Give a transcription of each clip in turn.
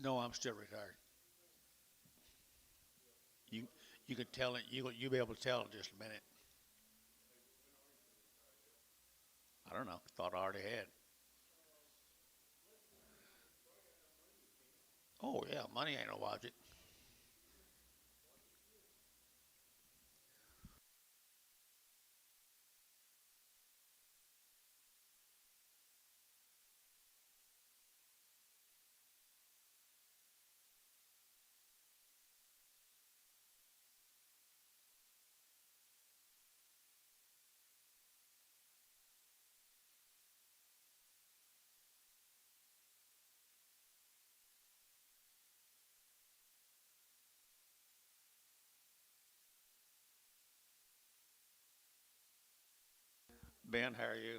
No, I'm still retired. You you could tell it. You'll be able to tell in just a minute. I don't know. Thought I already had. Oh yeah, money ain't no object. Ben, how are you?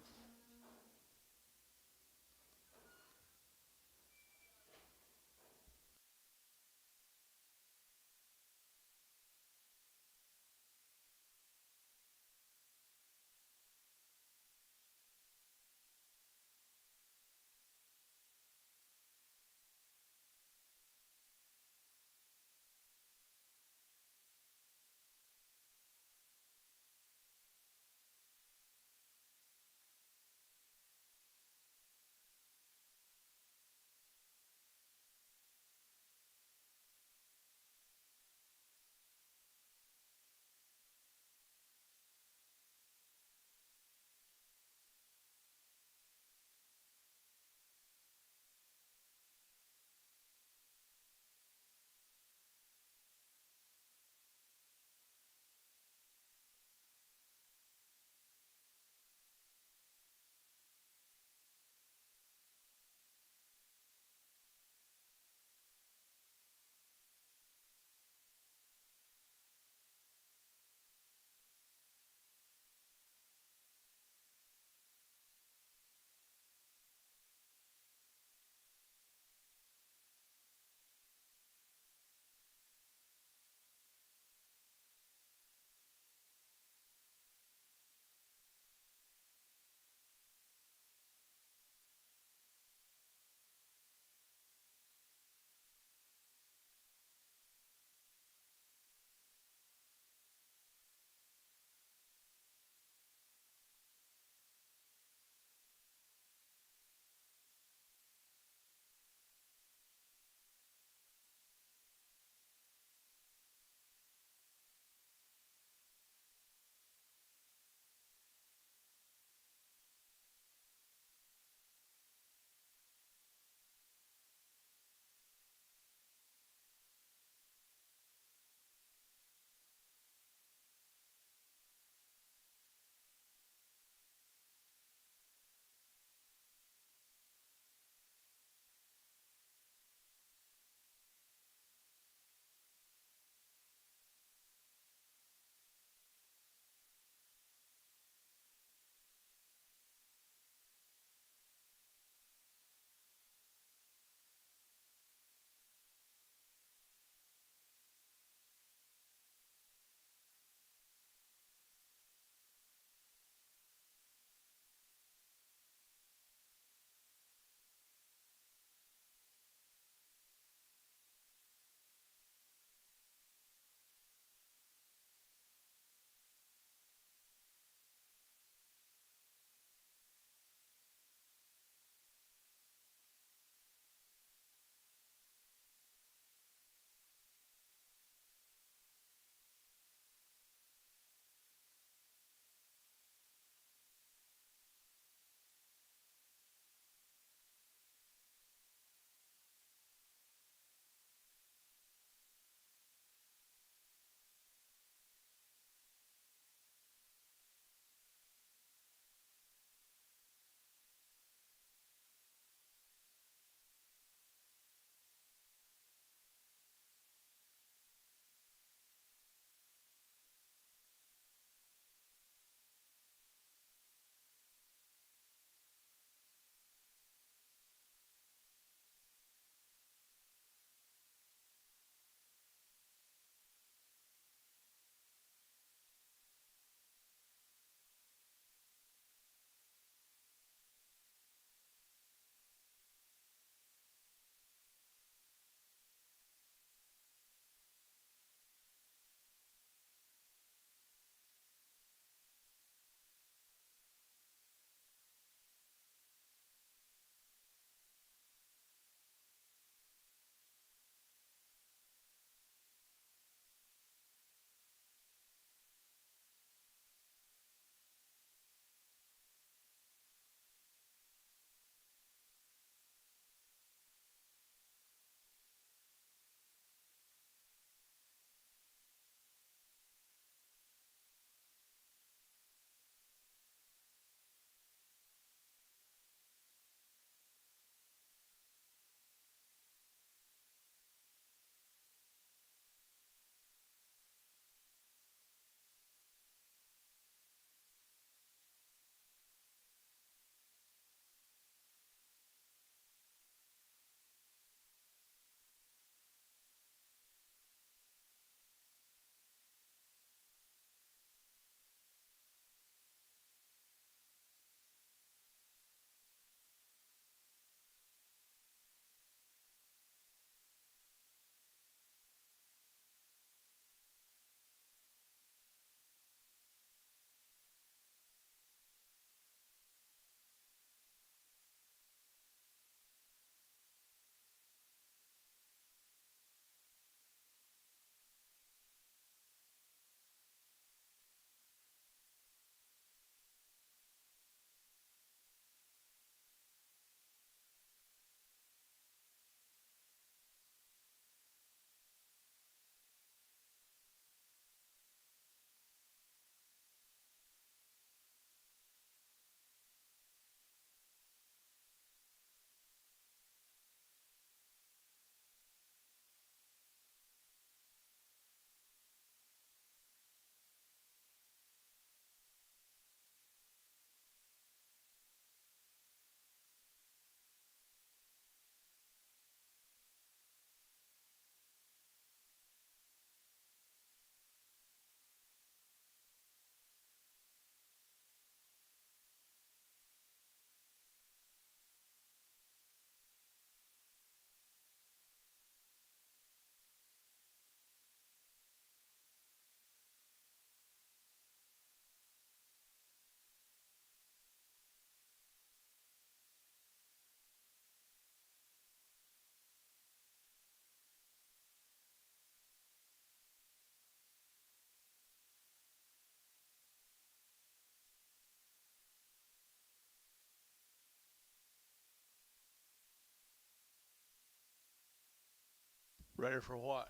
Ready for what?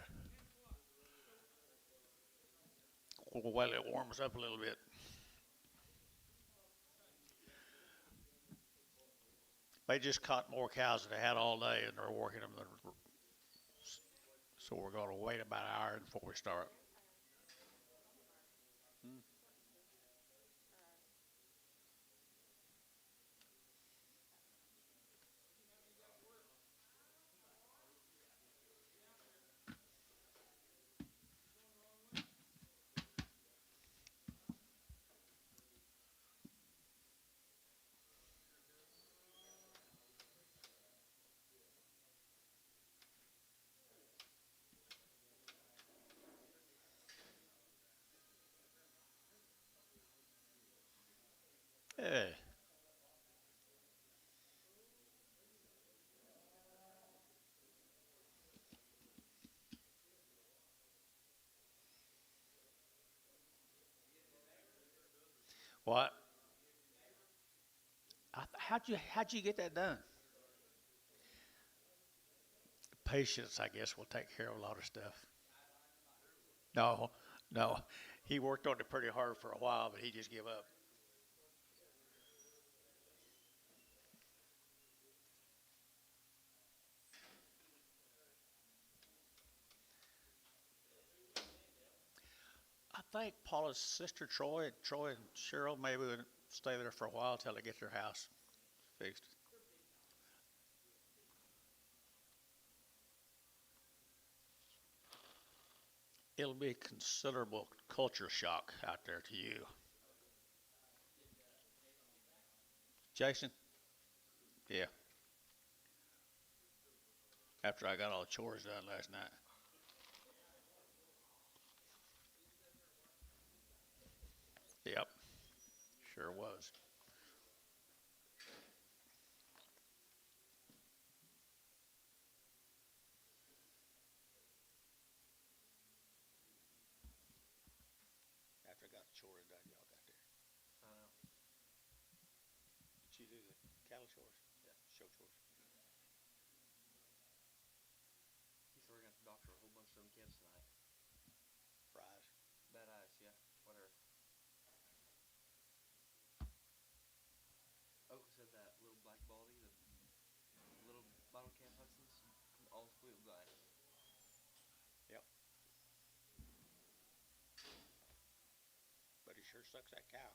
Well, it warms up a little bit. They just caught more cows than they had all day, and they're working them. So we're going to wait about an hour before we start. Hey, what? How'd you get that done? Patience, I guess, will take care of a lot of stuff. No, no, he worked on it pretty hard for a while, but he just gave up. I think Paula's sister Troy and Cheryl maybe would stay there for a while till they get their house fixed. It'll be a considerable culture shock out there to you, Jason. Yeah, after I got all the chores done last night. Yep, sure was. After I got the chores done, y'all got there. Did you do the cattle chores? Yeah, show chores. Fries. Yep, but he sure sucks that cow.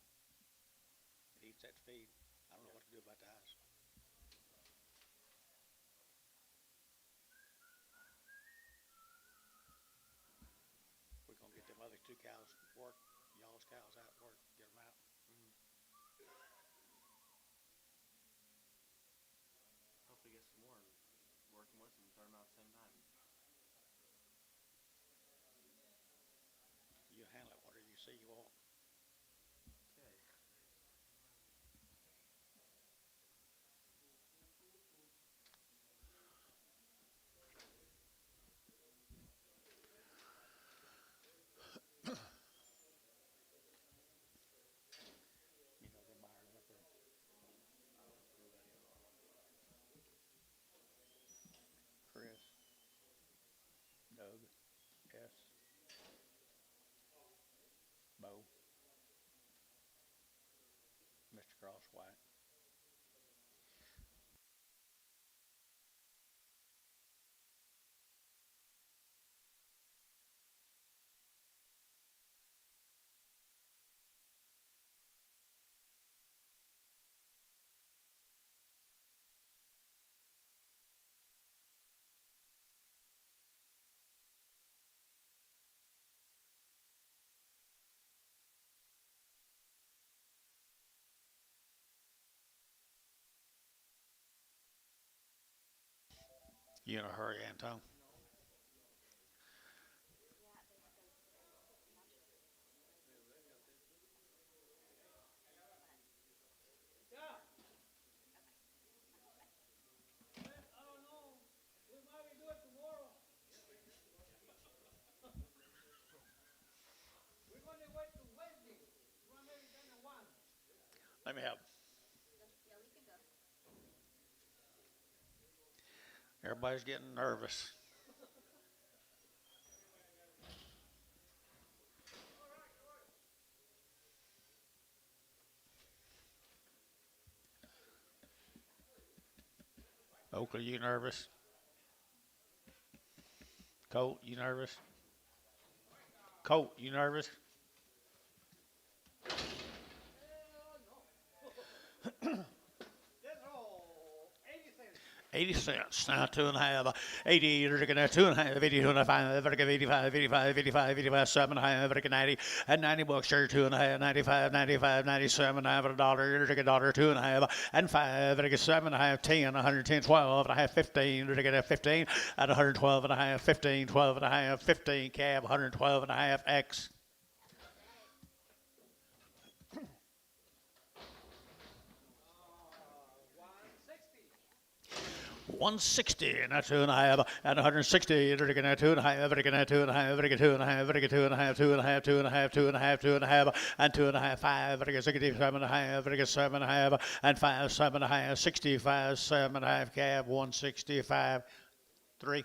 It eats that feed. I don't know what to do about the eyes. We're gonna get them other two cows work, y'all's cows out work, get them out. You handle it, whatever you see you want. You know them buyers up there. Chris, Doug, S, Bo, Mr. Crosswhite. You in a hurry, Anton? Let me help. Everybody's getting nervous. Oakley, you nervous? Colt, you nervous? Colt, you nervous? 80 cents. Now 2.5. 80, we're looking at 2.5, 80, 2.5, we're 85, 85, 85, 85, 7.5, we're 90, and 90 bucks, sure, 2.5, 95, 95, 97, have a dollar, you're looking at dollar, 2.5, and 5, we're 7.5, 10, 110, 12, and a half, 15, we're looking at 15, and 112 and a half, 15, 12 and a half, 15, cab, 112 and a half, X. 160 and a 2.5 and 160 and a 2.5 and a 2.5 and a 2.5 and a 2.5 2.5 2.5 2.5 2.5 and 2.5 5 and a 67.5 and a 7.5 and 5 7.5 65 7.5 cab 165 3.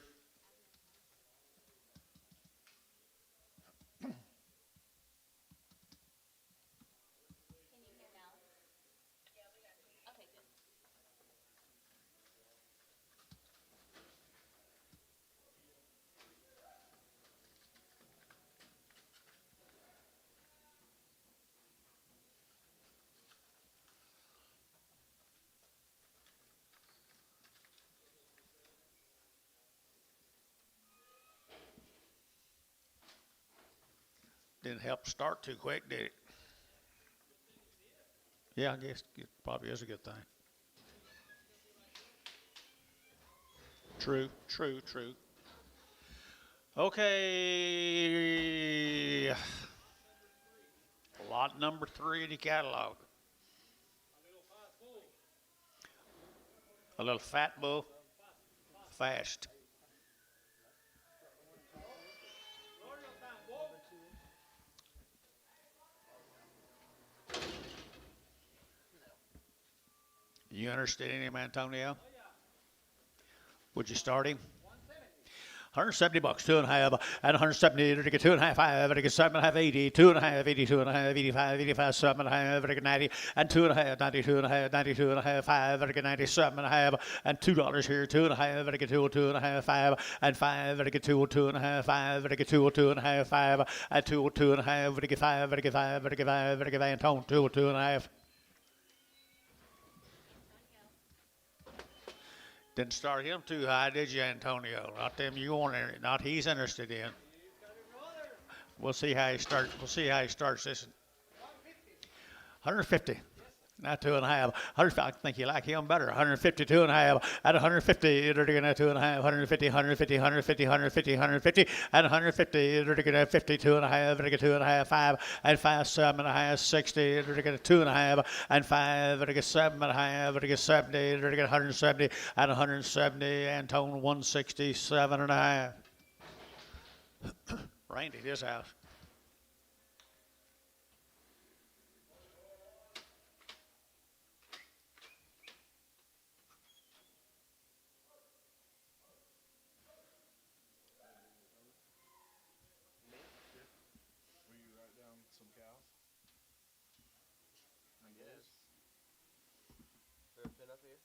Didn't help start too quick, did it? Yeah, I guess it probably is a good thing. True, true, true. Okay. Lot number 3 in the catalog. A little fat bull. Fast. You interested in him, Antonio? Would you start him? 170 bucks, 2.5, and 170, to get 2.5, 5, to get 7.5, 80, 2.5, 82.5, 85, 85, 7.5, to get 90, and 2.5, 92.5, 92.5, 5, to get 97.5, and $2 here, 2.5, to get 202.5, 5, and 5, to get 202.5, 5, to get 202.5, 5, and 202.5, to get 5, to get 5, to get 5, to get Antone, 202.5. Didn't start him too high, did you, Antonio? Not them you want, not he's interested in. We'll see how he starts. We'll see how he starts this. 150. Not 2.5. I think you like him better. 152.5 at 150. They're going to 2.5. 150, 150, 150, 150, 150, and 150. They're going to 52.5. They're going to 2.5, 5, and 5, 7.5, 60. They're going to 2.5 and 5. They're going to 7.5. They're going to 70. They're going to 170 and 170. Antone 167.5. Rained at his house. Up here?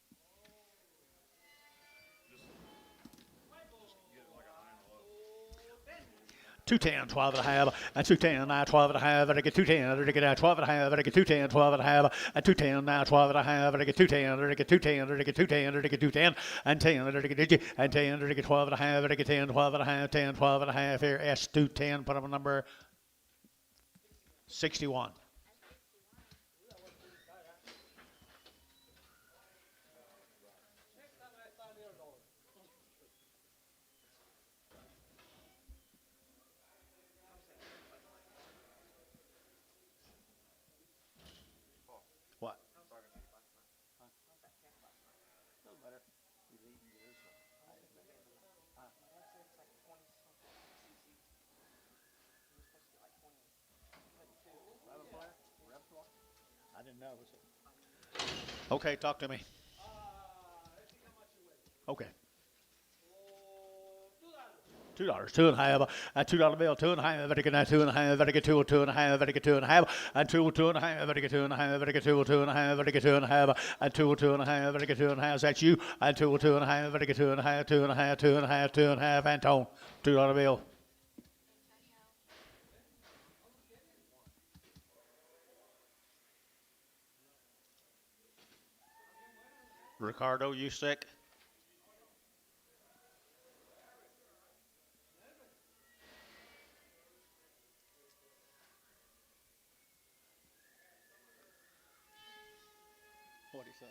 210, 12 and a half, and 210, now 12 and a half, and I get 210, and I get 12 and a half, and I get 210, 12 and a half, and 210, now 12 and a half, and I get 210, and I get 210, and I get 210, and I get 210, and 10, and I get and 10, and I get 12 and a half, and I get 10, 12 and a half, 10, 12 and a half here, S210, put up a number 61. What? I didn't know. Okay, talk to me. Okay. $2, two and a half, a $2 bill, two and a half, very good, two and a half, very good, two, two and a half, very good, two and a half, and two and a half, very good, two and a half, very good, two and a half, very good, two and a half, and two and a half, very good, two and a half. That's you, and two and a half, very good, two and a half, two and a half, two and a half, two and a half, Antone, $2 bill. Ricardo, you sick? What do you say?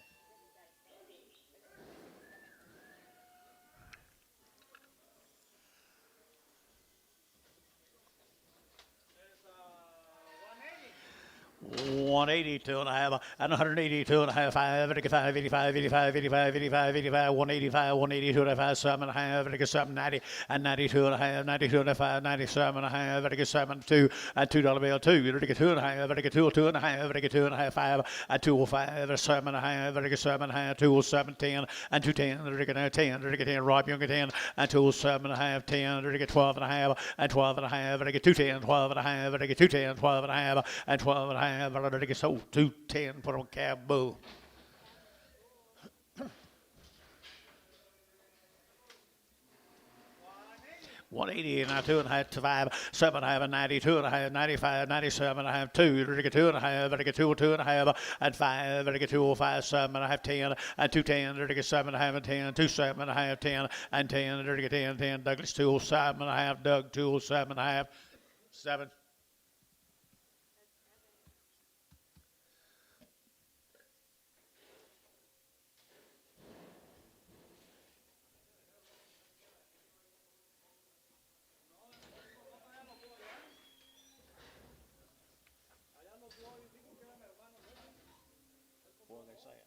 182 and a half, and 182 and a half, 85, 85, 85, 85, 85, 85, 185, 182 and a half, 7 and a half, very good, 7, 90, and 92 and a half, 92 and a half, 97 and a half, very good, 7, 2, and $2 bill, 2, very good, 2 and a half, very good, 2, 2 and a half, very good, 2 and a half, 5, and 205, 7 and a half, very good, 7 and a half, 207, 10, and 210, very good, 10, very good, 10, Rob Young, 10, and 207 and a half, 10, very good, 12 and a half, and 12 and a half, very good, 210, 12 and a half, very good, 210, 12 and a half, and 12 and a half, very good, so 210, put on cab, boo. 180 and a 2 and a half to 5, 7 and a half, and 92 and a half, 95, 97 and a half, 2, very good, 2 and a half, very good, 2, 2 and a half, and 5, very good, 205, 7 and a half, 10, and 210, very good, 7 and a half, and 10, 2, 7 and a half, 10, and 10, very good, 10, 10, Douglas, 207 and a half, Doug, 207 and a half, 7. What are they saying?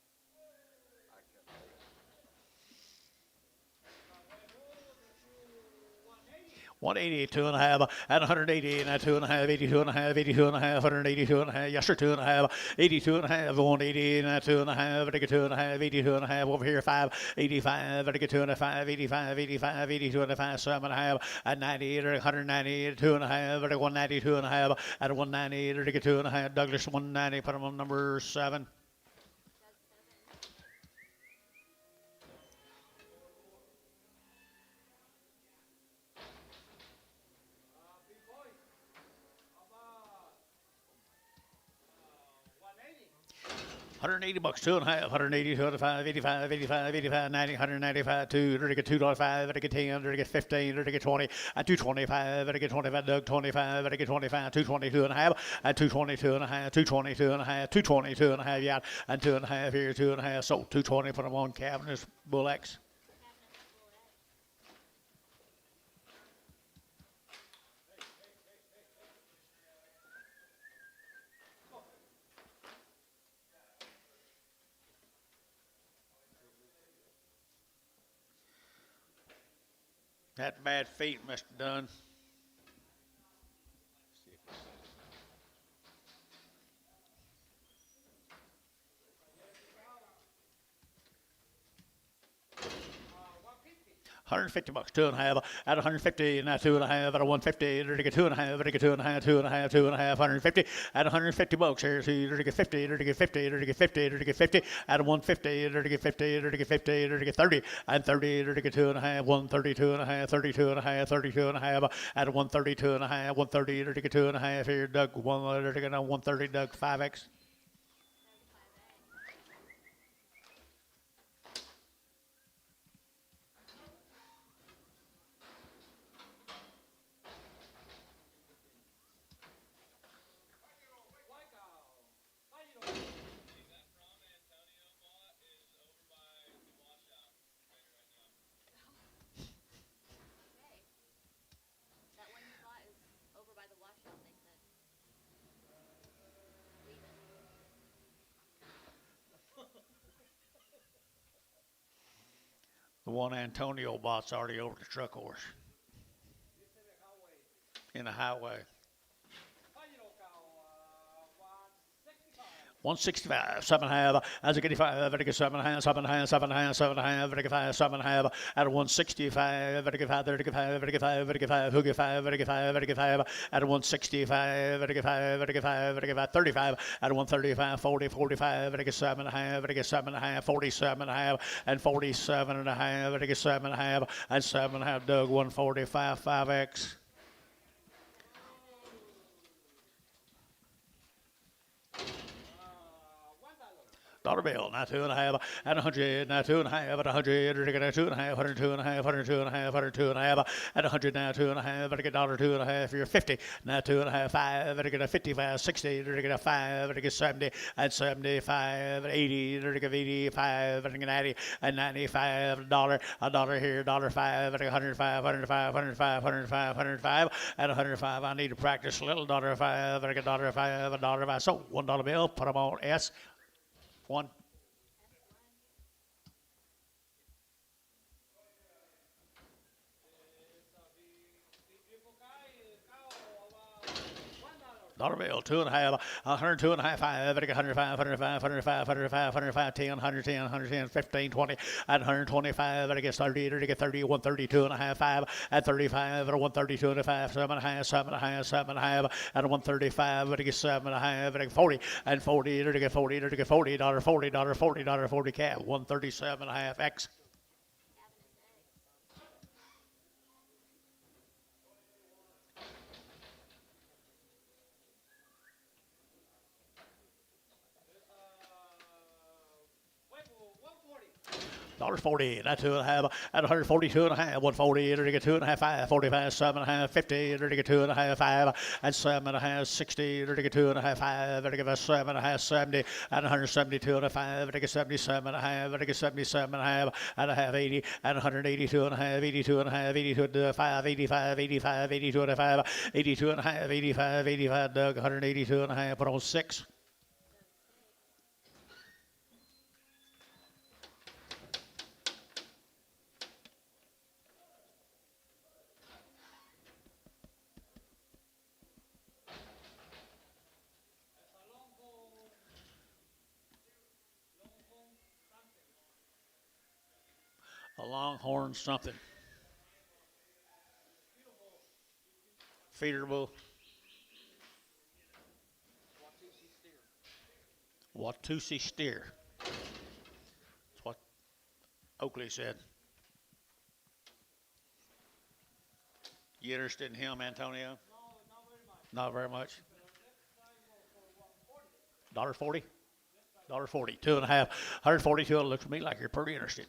182 and a half, and 180 and a 2 and a half, 82 and a half, 82 and a half, 182 and a half, yes sir, 2 and a half, 82 and a half, 180 and a 2 and a half, very good, 2 and a half, 82 and a half, over here 5, 85, very good, 2 and a 5, 85, 85, 82 and a 5, 7 and a half, and 98, 190, 2 and a half, very good, 192 and a half, and 190, very good, 2 and a half, Douglas 190, put him on number 7. 180 bucks, 2 and a half, 180, 205, 85, 85, 85, 90, 195, 2, very good, $2.05, very good, 10, very good, 15, very good, 20, and 225, very good, 25, Doug, 25, very good, 25, 222 and a half, and 222 and a half, 222 and a half, 222 and a half, yeah, and 2 and a half here, 2 and a half, so 220 for them on Cabinets, Bull X. That bad feet, Mr. Dunn. 150 bucks, 2 and a half, at 150, and 2 and a half, at 150, to get 2 and a half, to get 2 and a half, 2 and a half, 2 and a half, 150, at 150 bucks here, so to get 50, to get 50, to get 50, to get 50, at 150, to get 50, to get 50, to get 30, and 30, to get 2 and a half, 132 and a half, 32 and a half, 32 and a half, at 132 and a half, 130, to get 2 and a half here, Doug, 130, Doug, 5X. The one Antonio bought's already over the truck horse. In the highway. 165, 7.5, as a 85, very good 7.5, 7.5, 7.5, 7.5, very good 5, 7.5, at a 165, very good 5, 35, very good 5, very good 5, who get 5, very good 5, very good 5, at a 165, very good 5, very good 5, very good 5, 35, at a 135, 40, 45, very good 7.5, very good 7.5, 47.5, and 47.5, very good 7.5, and 7.5, Doug, 145, 5X. Dollar bill, not 2.5, at 100, not 2.5, at 100, at 2.5, 102.5, 102.5, 102.5, at 100, now 2.5, at a dollar 2.5, you're 50, now 2.5, 5, at a 55, 60, at a 5, at a 70, at 75, 80, at 85, at 90, at 95, a dollar here, dollar 5, at 105, 105, 105, 105, 105, at 105, I need to practice a little, dollar 5, at a dollar 5, a dollar 5, so $1 bill, put them on S. One. Dollar bill, 2.5, 102.5, 5, 105, 105, 105, 105, 105, 10, 110, 110, 15, 20, at 125, at 30, at 30, 132.5, 5, at 35, at 132.5, 7.5, 7.5, 7.5, at 135, at 7.5, at 40, and 40, at 40, at 40, dollar 40, dollar 40, dollar 40 cap, 137.5 X. $1.40, that's 2.5, at 142.5, 140, at 2.5, 5, 45, 7.5, 50, at 2.5, 5, at 7.5, 60, at 2.5, 5, at 7.5, 70, at 172.5, at 77.5, at 77.5, at a half 80, at 182.5, 82.5, 82.5, 85, 85, 82.5, 82.5, 85, 85, Doug, 182.5, put on 6. A longhorn something. Feederable. Watusi steer. That's what Oakley said. You interested in him, Antonio? Not very much. $1.40? $1.40. 2.5. 142. It looks to me like you're pretty interested.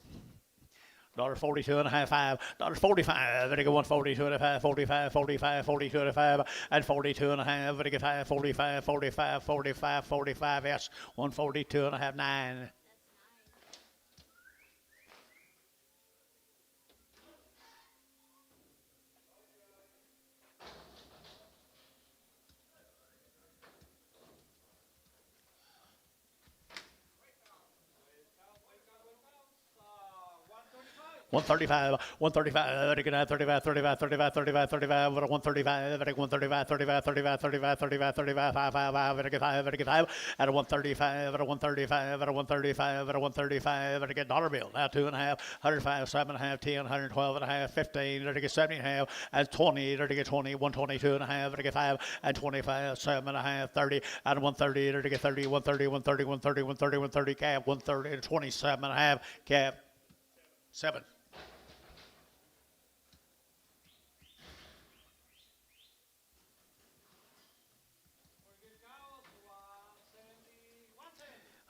$1.42.5, $5, very good 142.5, 45, 45, 42.5, and 42.5, very good 5, 45, 45, 45, 45, yes, 142.5, 9. One 135, 35, 35, 35, 35, 35, 35, 135, 135, 35, 35, 35, 35, 35, 5, 5, 5, at a 135, at a 135, at a 135, at a 135, at a dollar bill. Now 2.5, 105, 7.5, 10, 112.5, 15, at a 70.5, and 20, at a 20, 122.5, at a 5, and 25, 7.5, 30, at a 130, at a 30, 130, 130, 130, 130, 130, cap, 130, 27.5, cap, 7.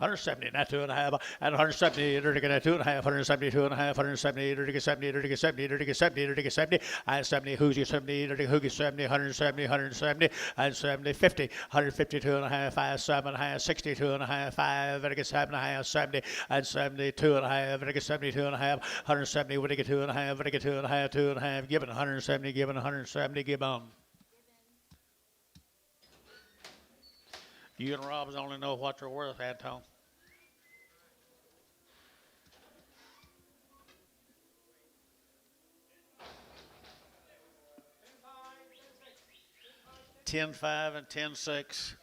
$170, not 2.5, and 170, 2.5, 172.5, 170, 70, 70, 70, 70, and 70, who's your 70, who's 70, 170, 170, and 70, 50, 152.5, 5, 7.5, 62.5, 5, 7.5, 70, and 72.5, 72.5, 170, 2.5, 2.5, 2.5, given 170, given 170, given. You and Rob's only know what they're worth, Anton. $10.5 and $10.6.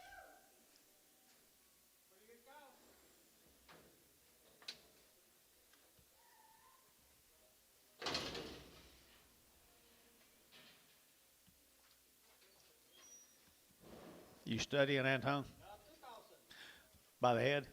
You studying, Anton? By the head?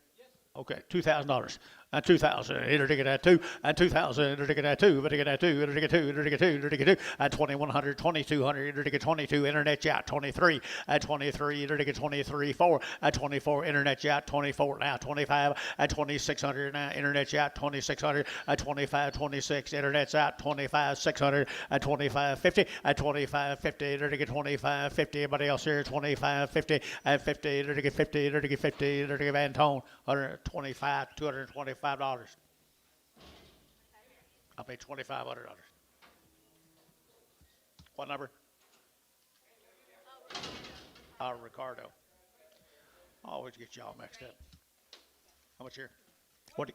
Okay, $2,000. And 2,000, enter ticket at 2, and 2,000, enter ticket at 2, enter ticket at 2, enter ticket 2, enter ticket 2, enter ticket 2, and 2,100, 2,200, enter ticket 22, internet yacht 23, at 23, enter ticket 23, 4, at 24, internet yacht 24, now 25, at 2,600, now internet yacht 2,600, at 25, 26, internet's out 25, 600, at 25, 50, at 25, 50, enter ticket 25, 50, anybody else here, 25, 50, at 50, enter ticket 50, enter ticket 50, enter ticket Antone, 125, $225. I paid $2,500. What number? Ricardo. I always get y'all mixed up. How much here? What?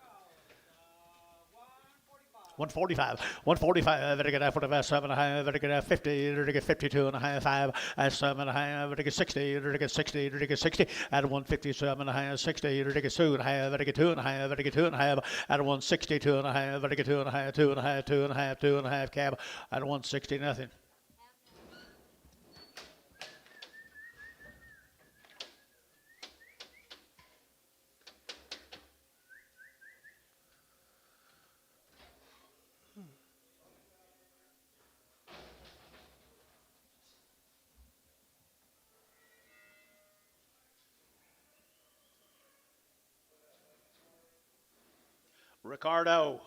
145. 145. Better get that 45. 7 and a half. Better get that 50. Better get 52 and a half. 5. At 7 and a half. Better get 60. Better get 60. Better get 60. At 157 and a half. 60. Better get 2 and a half. Better get 2 and a half. Better get 2 and a half. At 162 and a half. Better get 2 and a half. 2 and a half. 2 and a half. 2 and a half. Cab. At 160 nothing. Ricardo.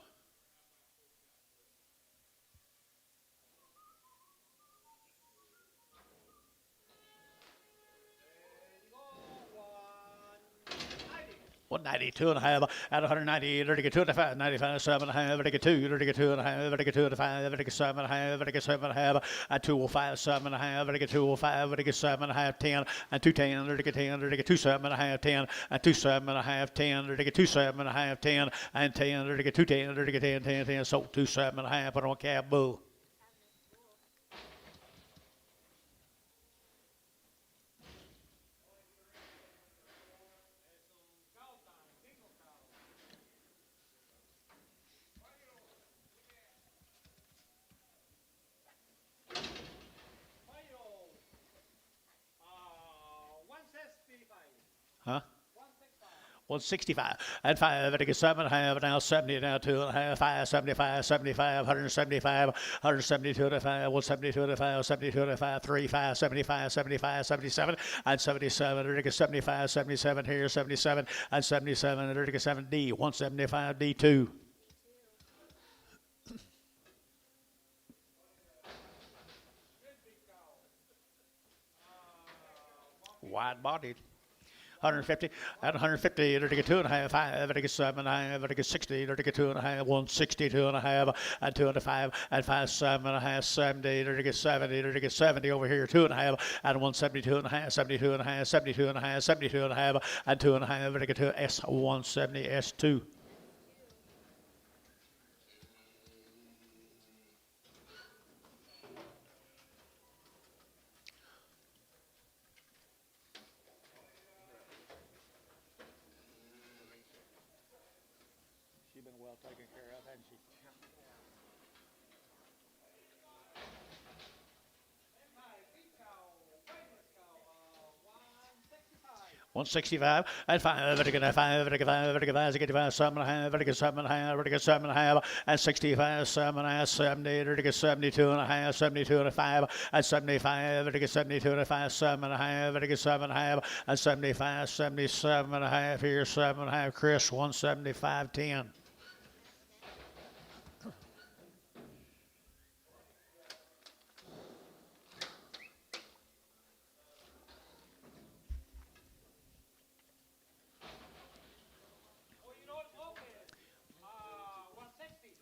One 92 and a half at 190, to get 2 and a half, 95, 7 and a half, to get 2, to get 2 and a half, to get 2 and a half, to get 7 and a half, to get 7 and a half, at 205, 7 and a half, to get 205, to get 7 and a half, 10, and 210, to get 10, to get 2 7 and a half, 10, and 2 7 and a half, 10, to get 2 7 and a half, 10, and 10, to get 2 10, to get 10, 10, 10, so 2 7 and a half, put on cab bull. Huh? 165 and 5 and 7 and a half, now 70, now 2 and a half, 5, 75, 75, 175, 172 and a 5, 172 and a 5, 72 and a 5, 3, 5, 75, 75, 77, and 77, and 75, 77 here, 77, and 77, and 7D, 175, D2. Wide bodied. 150 at 150, to get 2 and a half, 5, to get 7 and a half, to get 60, to get 2 and a half, 162 and a half, and 2 and a 5, and 5, 7 and a half, 70, to get 70, to get 70 over here, 2 and a half, and 172 and a half, 72 and a half, 72 and a half, 72 and a half, and 2 and a half, to get to S170, S2. She's been well taken care of, hasn't she? 165 and 5, to get 5, to get 5, to get 5, to get 5, 7 and a half, to get 7 and a half, to get 7 and a half, and 65, 7 and a half, 70, to get 72 and a half, 72 and a 5, and 75, to get 72 and a 5, 7 and a half, to get 7 and a half, and 75, 77 and a half here, 7 and a half, Chris, 175, 10.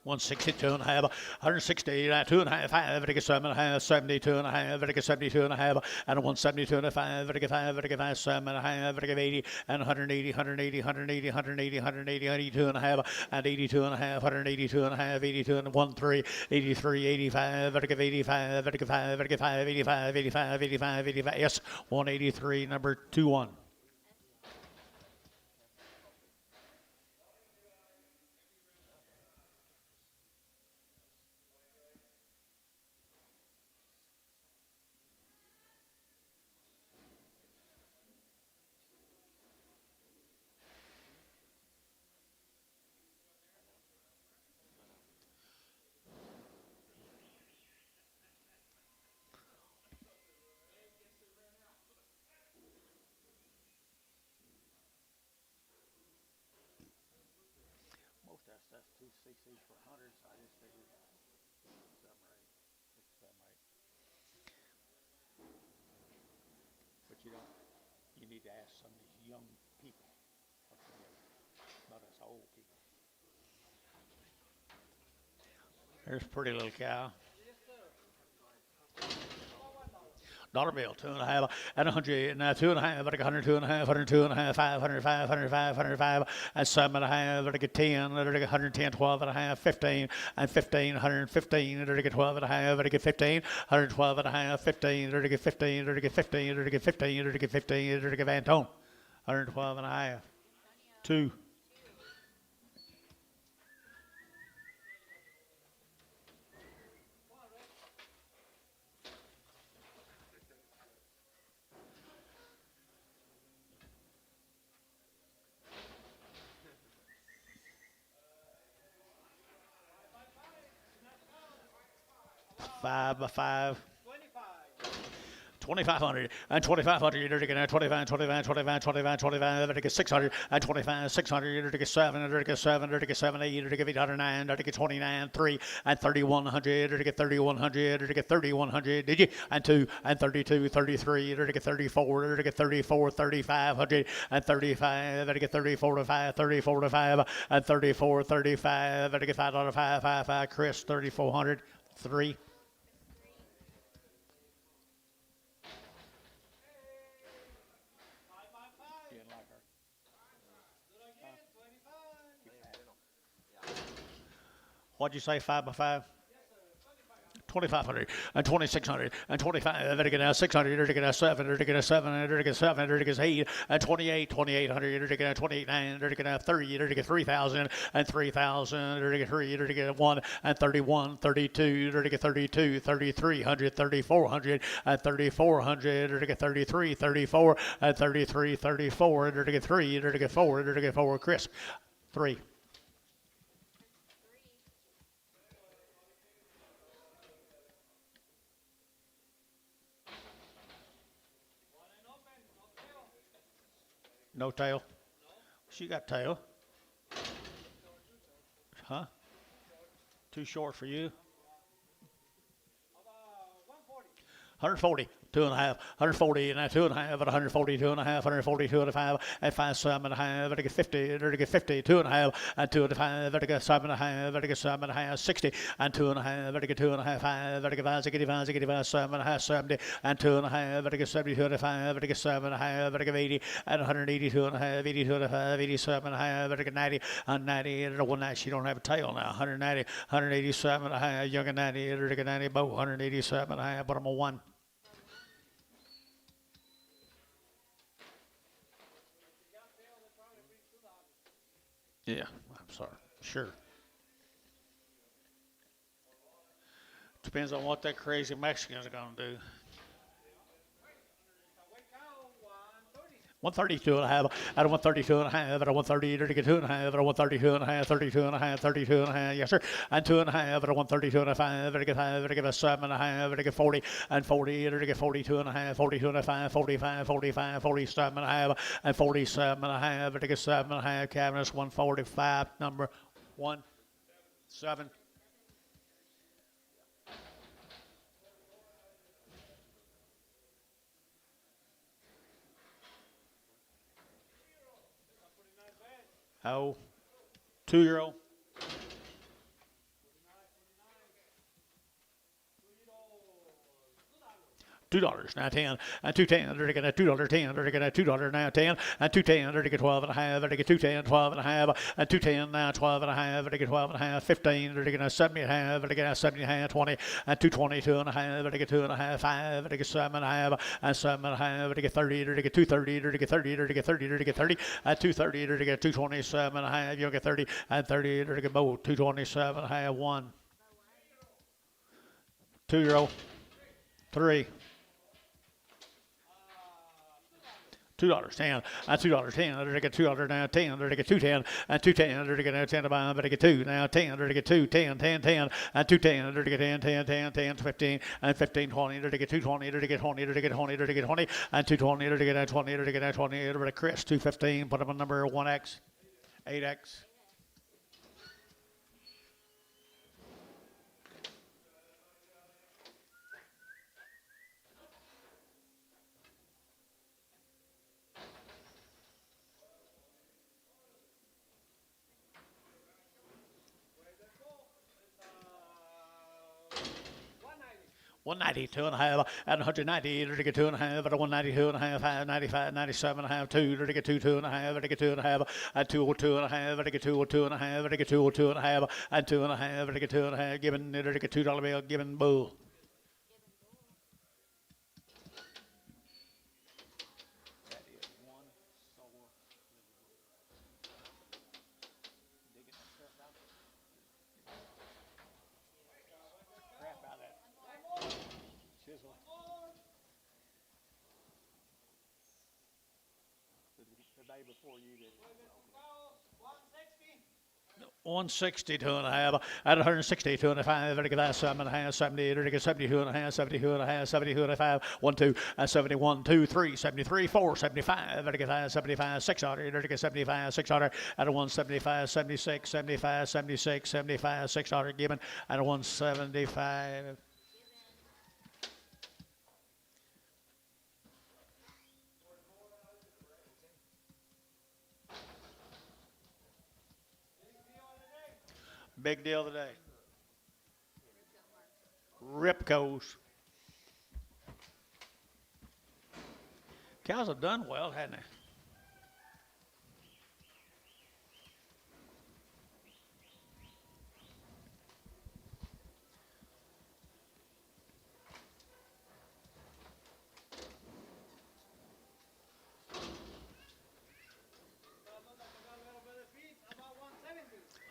One 62 and a half, 160, 2 and a half, 5, to get 7 and a half, 72 and a half, to get 72 and a half, and 172 and a 5, to get 5, to get 5, 7 and a half, to get 80, and 180, 180, 180, 180, 180, 82 and a half, and 82 and a half, 182 and a half, 82 and 1, 3, 83, 85, to get 85, to get 5, to get 5, 85, 85, 85, 85, yes, 183, number 21. cc's for 100, so I just figured 7 or 8, 6, 7, 8. But you don't. You need to ask some of these young people what they do, not us old people. There's a pretty little cow. Dollar bill, 2.5, and 100, now 2.5, but I got 100, 2.5, 102 and a half, 500, 505, 105, and 7.5, but I get 10, but I get 110, 12 and a half, 15, and 15, 115, but I get 12 and a half, but I get 15, 112 and a half, 15, but I get 15, but I get 15, but I get 15, but I get 15, but I get Antone, 112 and a half, 2. Five by 5. 2,500 and 2,500. You're to get 25, 25, 25, 25, 25. To get 600 and 25, 600. You're to get 7. You're to get 7. You're to get 7, 8. You're to get 809. You're to get 29, 3 and 3,100. You're to get 3,100. You're to get 3,100. Did you? And 2 and 32, 33. You're to get 34. You're to get 34, 3,500 and 35. You're to get 34 to 5, 34 to 5 and 34, 35. You're to get $5, 5, 5, 5. Chris, 3,400, 3. What'd you say, 5 by 5? 2,500 and 2,600 and 25. Better get out 600. Better get out 7. Better get out 7. Better get 7. Better get 8 and 28. 2,800. Better get out 28.9. Better get out 30. Better get 3,000 and 3,000. Better get 3. Better get 1 and 31. 32. Better get 32. 3,300. 3,400 and 3,400. Better get 33. 34 and 33. 34. Better get 3. Better get 4. Better get 4. Chris, 3. No tail? She got tail. Huh? Too short for you? 140. 2.5, 140, and 2.5, at 140, 2.5, 140, 2.5, at 5, 7.5, at 50, at 50, 2.5, and 2.5, at 7.5, at 7.5, 60, and 2.5, at 2.5, 5, at 5, 65, 65, 7.5, 70, and 2.5, at 70, 2.5, at 7.5, at 80, and 180, 2.5, 80, 2.5, 87.5, at 90, and 90, at 190. She don't have a tail now. 190, 187.5, young and 90, at 90, both 187.5, but I'm a 1. Yeah, I'm sorry. Sure. Depends on what that crazy Mexican's going to do. 132 and a half, at a 132 and a half, at a 130, to get 2.5, at a 132 and a half, 32 and a half, 32 and a half, yes sir, and 2.5, at a 132 and a 5, at a get 5, at a get a 7.5, at a get 40, and 40, at a get 42 and a half, 42 and a 5, 45, 45, 47 and a half, and 47 and a half, at a get 7 and a half, cabinets 145, number 1, 7. Oh, 2-year-old. $2 now 10 and 2.10. They're getting a $2.10. They're getting a $2 now 10 and 2.10. They're getting 12 and a half. They're getting 2.10, 12 and a half and 2.10 now 12 and a half. They're getting 12 and a half. 15. They're getting a 70 and a half. They're getting a 70 and a half. 20 and 2.22 and a half. They're getting 2 and a half. 5. They're getting 7 and a half and 7 and a half. They're getting 30. They're getting 2.30. They're getting 30. They're getting 30. They're getting 30 and 2.30. They're getting 2.27 and a half. You get 30 and 30. They're getting both 2.27 and a half. 1. 2-year-old. 3. $2, 10, and $2, 10. They're get $2 now, 10. They're get 2.10, and 2.10. They're get 10 to buy, but they get 2 now, 10. They're get 2, 10, 10, 10, and 2.10. They're get 10, 10, 10, 10, 15, and 15, 20. They're get 2.20. They're get 20. They're get 20. They're get 20, and 2.20. They're get 20. They're get 20. They're get Chris 2.15. Put them on number 1X, 8X. 192 and a half, and 190, to get 2.5, at 192 and a half, 95, 97 and a half, 2, to get 2 and a half, to get 2.5, and 202 and a half, to get 202 and a half, to get 202 and a half, and 2.5, to get 2.5, given, to get $2 bill, given bull. Before you did. 162 and a half, at 162 and a half, at a 7 and a half, 70, at 72 and a half, 72 and a half, 72 and a half, 1, 2, 71, 2, 3, 73, 4, 75, at a 75, 600, at a 75, 600, at a 175, 76, 75, 76, 75, 600, given, at a 175. Big deal today. Ripcos. Cows have done well, hadn't they?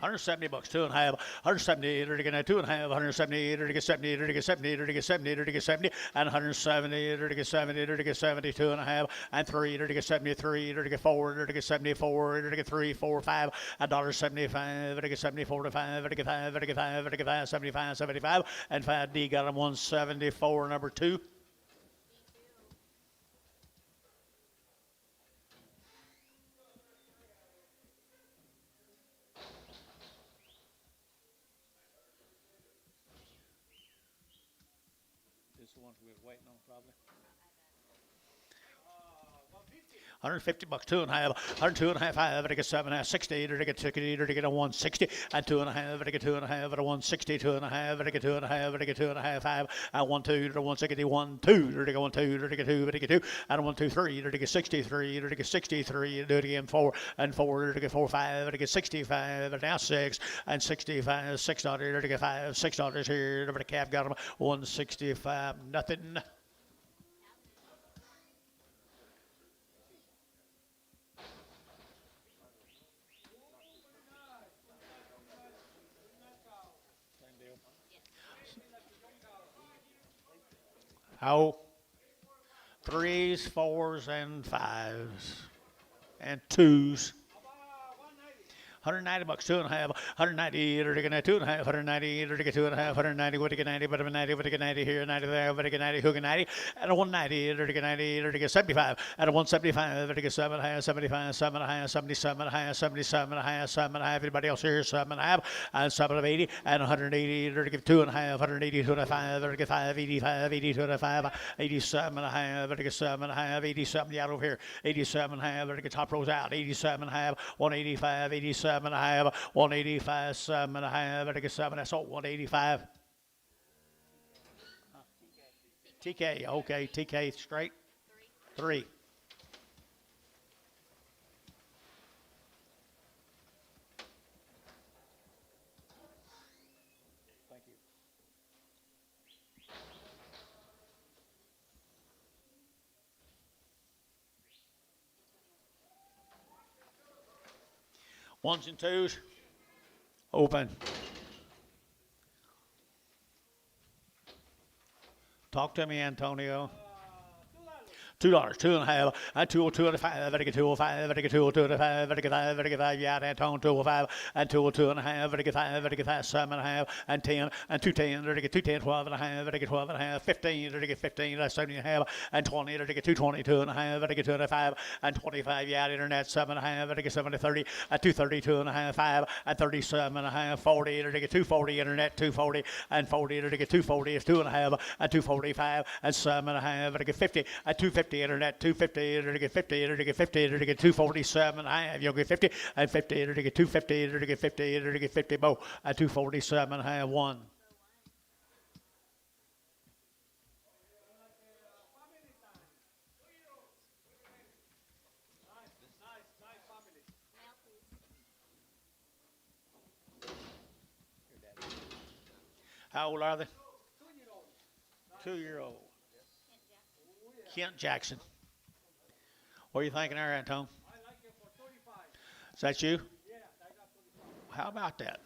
$170, 2.5, 170, to get 2.5, 170, to get 70, to get 70, to get 70, to get 70, and 170, to get 70, to get 72 and a half, and 3, to get 73, to get 4, to get 74, to get 3, 4, 5, $1.75, to get 74 to 5, to get 5, to get 5, to get 5, 75, 75, and 5D got him 174, number 2. The ones we were waiting on, probably. $150, 2.5, 102 and a half, 5, to get 7.5, 60, to get 60, to get a 160, and 2.5, to get 2.5, at a 160, 2.5, to get 2.5, to get 2.5, 5, and 1, 2, to 160, 1, 2, to get 1, 2, to get 2, to get 2, and 1, 2, 3, to get 63, to get 63, do it again, 4, and 4, to get 4, 5, to get 65, and now 6, and 65, $6, to get 5, $6 here, the calf got him 165, nothing. How? 3s, 4s, and 5s, and 2s. $190, 2.5, 190, to get 2.5, 190, to get 2.5, 190, what to get 90, but I'm 90, what to get 90 here, 90 there, what to get 90, who get 90, at a 190, to get 90, to get 75, at a 175, to get 7.5, 75, 7.5, 77, 77, 7.5, everybody else here, 7.5, and 7 of 80, and 180, to get 2.5, 180, 2.5, to get 5, 85, 80, 2.5, 87.5, to get 7.5, 87, yeah, over here, 87.5, to get top rows out, 87.5, 185, 87. 7.5, 185, 7.5, to get 7, that's all, 185. TK, okay, TK straight. 3. Thank you. Ones and twos. Open. Talk to me, Antonio. $2, 2.5, and 202 and a 5, I get 205, I get 202 and a 5, I get 5, I get 5, yeah, Anton, 205, and 202 and a half, I get 5, I get 5, 7.5, and 10, and 210, I get 210, 12 and a half, I get 12 and a half, 15, I get 15, that's 70 and a half, and 20, I get 222 and a half, I get 205, and 25, yeah, internet, 7.5, I get 7 to 30, and 232 and a half, 5, and 37 and a half, 40, I get 240, internet, 240, and 40, I get 240, it's 2.5, and 245, and 7.5, I get 50, and 250, internet, 250, to get 50, to get 50, to get 247, I have, you'll get 50, and 50, to get 250, to get 50, to get 50, Bo, and 247, I have 1. How old are they? 2-year-old. Kent Jackson. What are you thinking there, Antone? Is that you? How about that?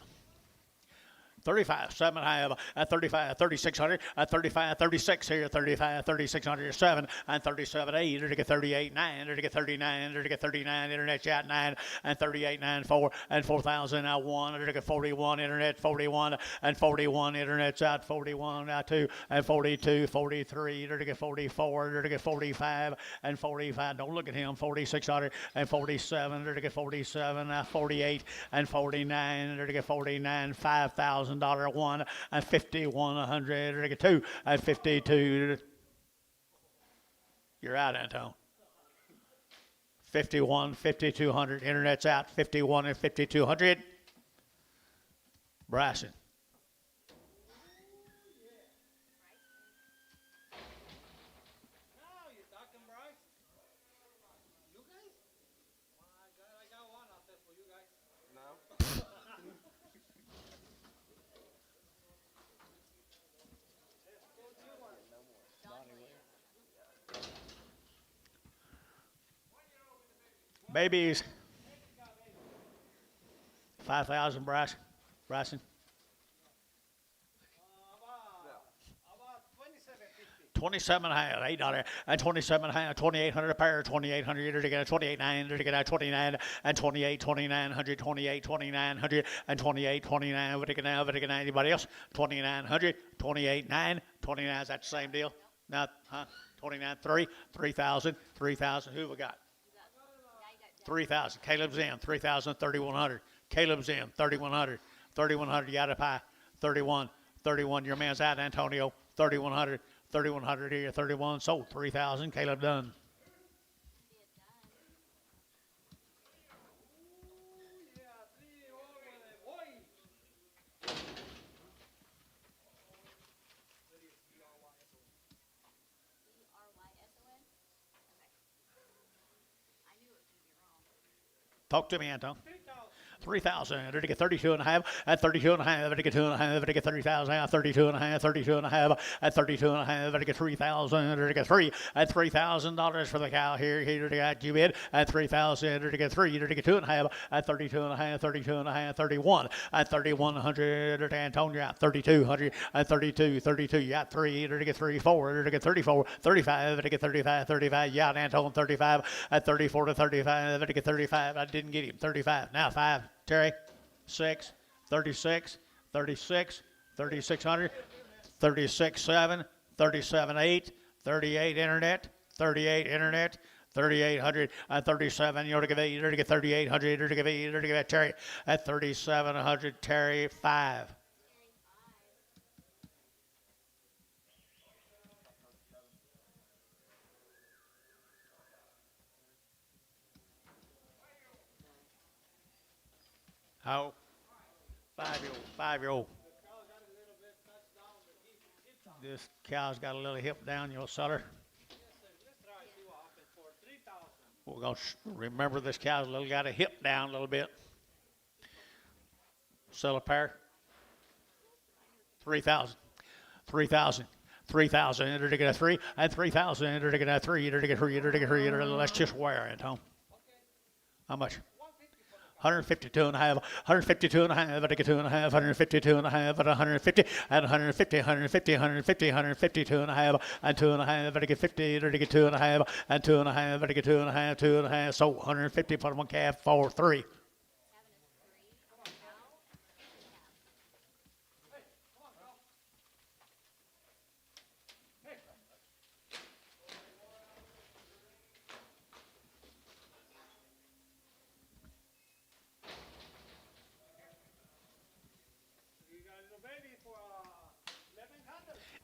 35, 7.5, at 35, 3,600, at 35, 36 here, 35, 3,600, 7, and 37, 8, to get 38, 9, to get 39, to get 39, internet chat 9, and 38, 9, 4, and 4,000, out 1, to get 41, internet 41, and 41, internet's out 41, out 2, and 42, 43, to get 44, to get 45, and 45, don't look at him, 4,600, and 47, to get 47, 48, and 49, to get 49, 5,000. $1 and 5,100 2 and 52. You're out, Antone. 51, 5,200. Internet's out. 51 and 5,200. Bryson. Babies. 5,000, Bryson. 27.5, $8, and 27.5, 2,800 a pair, 2,800 to get a 28.9 to get a 29, and 28, 2,900, 28, 2,900, and 28, 29. What now? Anybody else? 2,900, 28.9, 29. Is that the same deal? Not, huh? 29.3, 3,000, 3,000. Who we got? 3,000. Caleb's in. 3,000, 3,100. Caleb's in. 3,100. 3,100. You out of pie. 31. 31. Your man's out, Antonio. 3,100. 3,100 here. 31. Sold. 3,000. Caleb done. Talk to me, Anton. 3,000. To get 32 and a half, at 32 and a half, to get 2 and a half, to get 30,000, at 32 and a half, 32 and a half, at 32 and a half, to get 3,000, to get 3, at $3,000 for the cow here, to get you bid, at 3,000, to get 3, to get 2 and a half, at 32 and a half, 32 and a half, 31, at 3,100, to Antonio, at 3,200, at 32, 32, you got 3, to get 3, 4, to get 34, 35, to get 35, 35, you got Anton, 35, at 34 to 35, to get 35, I didn't get him, 35, now 5. Terry, 6, 36, 36, 3,600, 36, 7, 37, 8, 38 internet, 38 internet, 3,800, and 37, you know, to give 8, to get 3,800, to give 8, to give Terry, at 3,700, Terry, 5. How? 5-year-old, 5-year-old. This cow's got a little hip down, you'll sell her. We're going to remember this cow's got a hip down a little bit. Sell a pair. 3,000. 3,000. 3,000. Enter to get a 3. And 3,000. Enter to get a 3. Enter to get 3. Enter to get 3. Let's just wear it home. How much? 152 and a half, 152 and a half, at a 2 and a half, 152 and a half, at 150, and 150, 150, 150, 152 and a half, and 2 and a half, at a 50, at a 2 and a half, and 2 and a half, at a 2 and a half, 2 and a half, so 150, put one calf, 4, 3.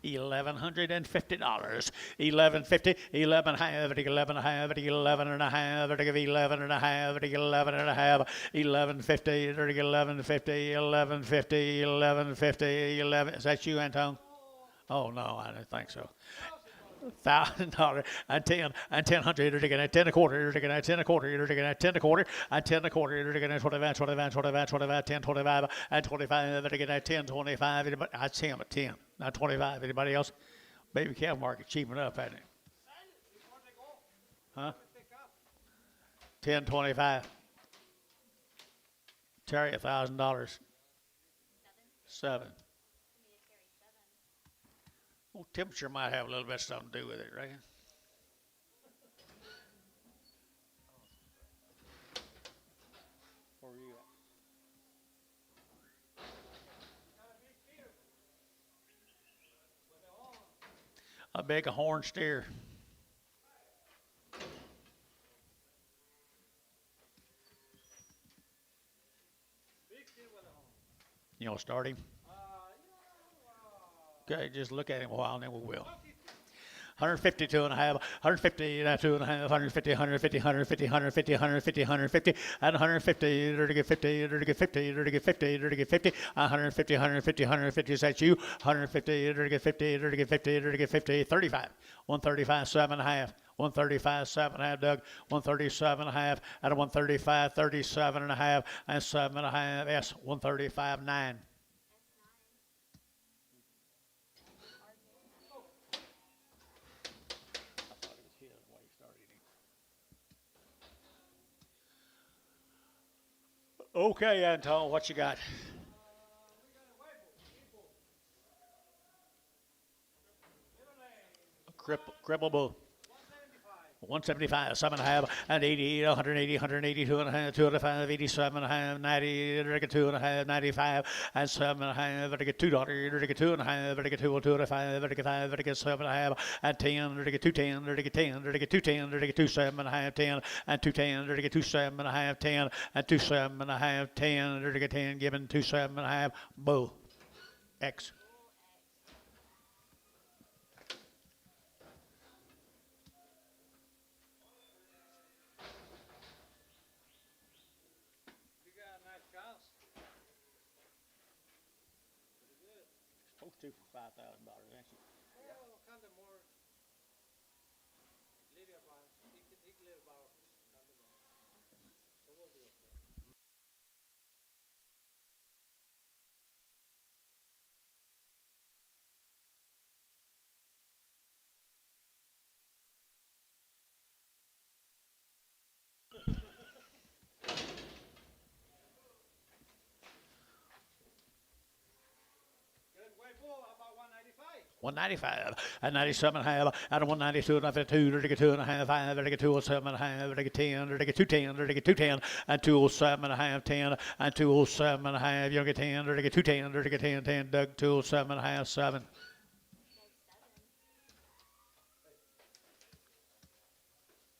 $1,150. 1150, 11 half, 11 half, 11 and a half, 11 and a half, 11 and a half, 1150, 1150, 1150, 1150, 11. Is that you, Anton? Oh no, I don't think so. $1,000 and 10 and 1000 you're taking at 10 a quarter you're taking at 10 a quarter you're taking at 10 a quarter and 10 a quarter you're taking at 25 25 25 25 10 25 and 25 you're taking at 10 25 anybody I'd say I'm at 10 not 25 anybody else baby calf market cheaping up hasn't it huh 10 25 Terry $1,000 7 well, temperature might have a little bit something to do with it, right? Where are you at? A big horn steer. You know, start him? Okay, just look at him a while and then we will. 152 and a half, 150, 2 and a half, 150, 150, 150, 150, 150, 150, and 150, you're to get 50, you're to get 50, you're to get 50, you're to get 50, 150, 150, 150, is that you? 150, you're to get 50, you're to get 50, you're to get 50, 35, 135, 7 and a half. 135, 7 and a half, Doug. 137 and a half, and a 135, 37 and a half, and 7 and a half, S. 135, 9. Okay, Anton, what you got? Cripple 175, 7 and a half, and 80, 180, 182 and a half, 205, 87 and a half, 90, 2 and a half, 95, and 7 and a half, $2, 2 and a half, 2, 5, 7 and a half, and 10, 210, 10, 210, 27 and a half, 10, and 210, 27 and a half, 10, and 27 and a half, 10, 10, given 27 and a half, bull, X. Supposed to for $5,000, ain't you? Well, kind of more little about, he little about, kind of more. So we'll do it. Good way full, how about 195? 195, and 97 and a half, and a 192 and a 52, 2 and a half, 5, 207 and a half, 10, 210, 210, and 207 and a half, 10, and 207 and a half, you get 10, 210, 10, 10, Doug, 207 and a half, 7.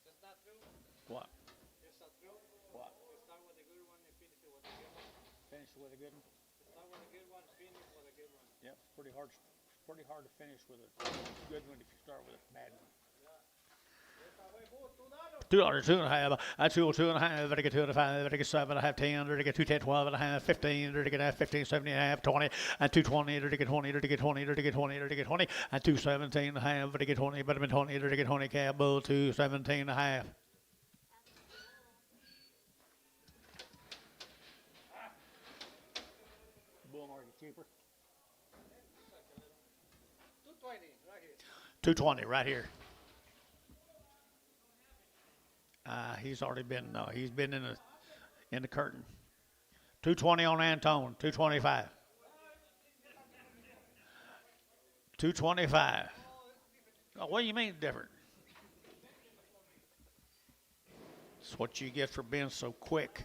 That's not true. What? It's not true. What? Start with a good one and finish it with a good one. Finish with a good one? Start with a good one, finish with a good one. Yep, pretty hard to finish with a good one if you start with a bad one. $2, 2 and a half, I 2, 2 and a half, I get 2 and a 5, I get 7 and a half, 10, I get 2, 10, 12 and a half, 15, I get 15, 17 and a half, 20, and 220, I get 20, I get 20, I get 20, I get 20, and 217 and a half, I get 20, but I'm 20, I get 20, cab bull, 217 and a half. Bull market cheaper. 220 right here. 220 right here. He's already been he's been in the curtain. 220 on Antone, 225. 225. Oh, what do you mean different? It's what you get for being so quick.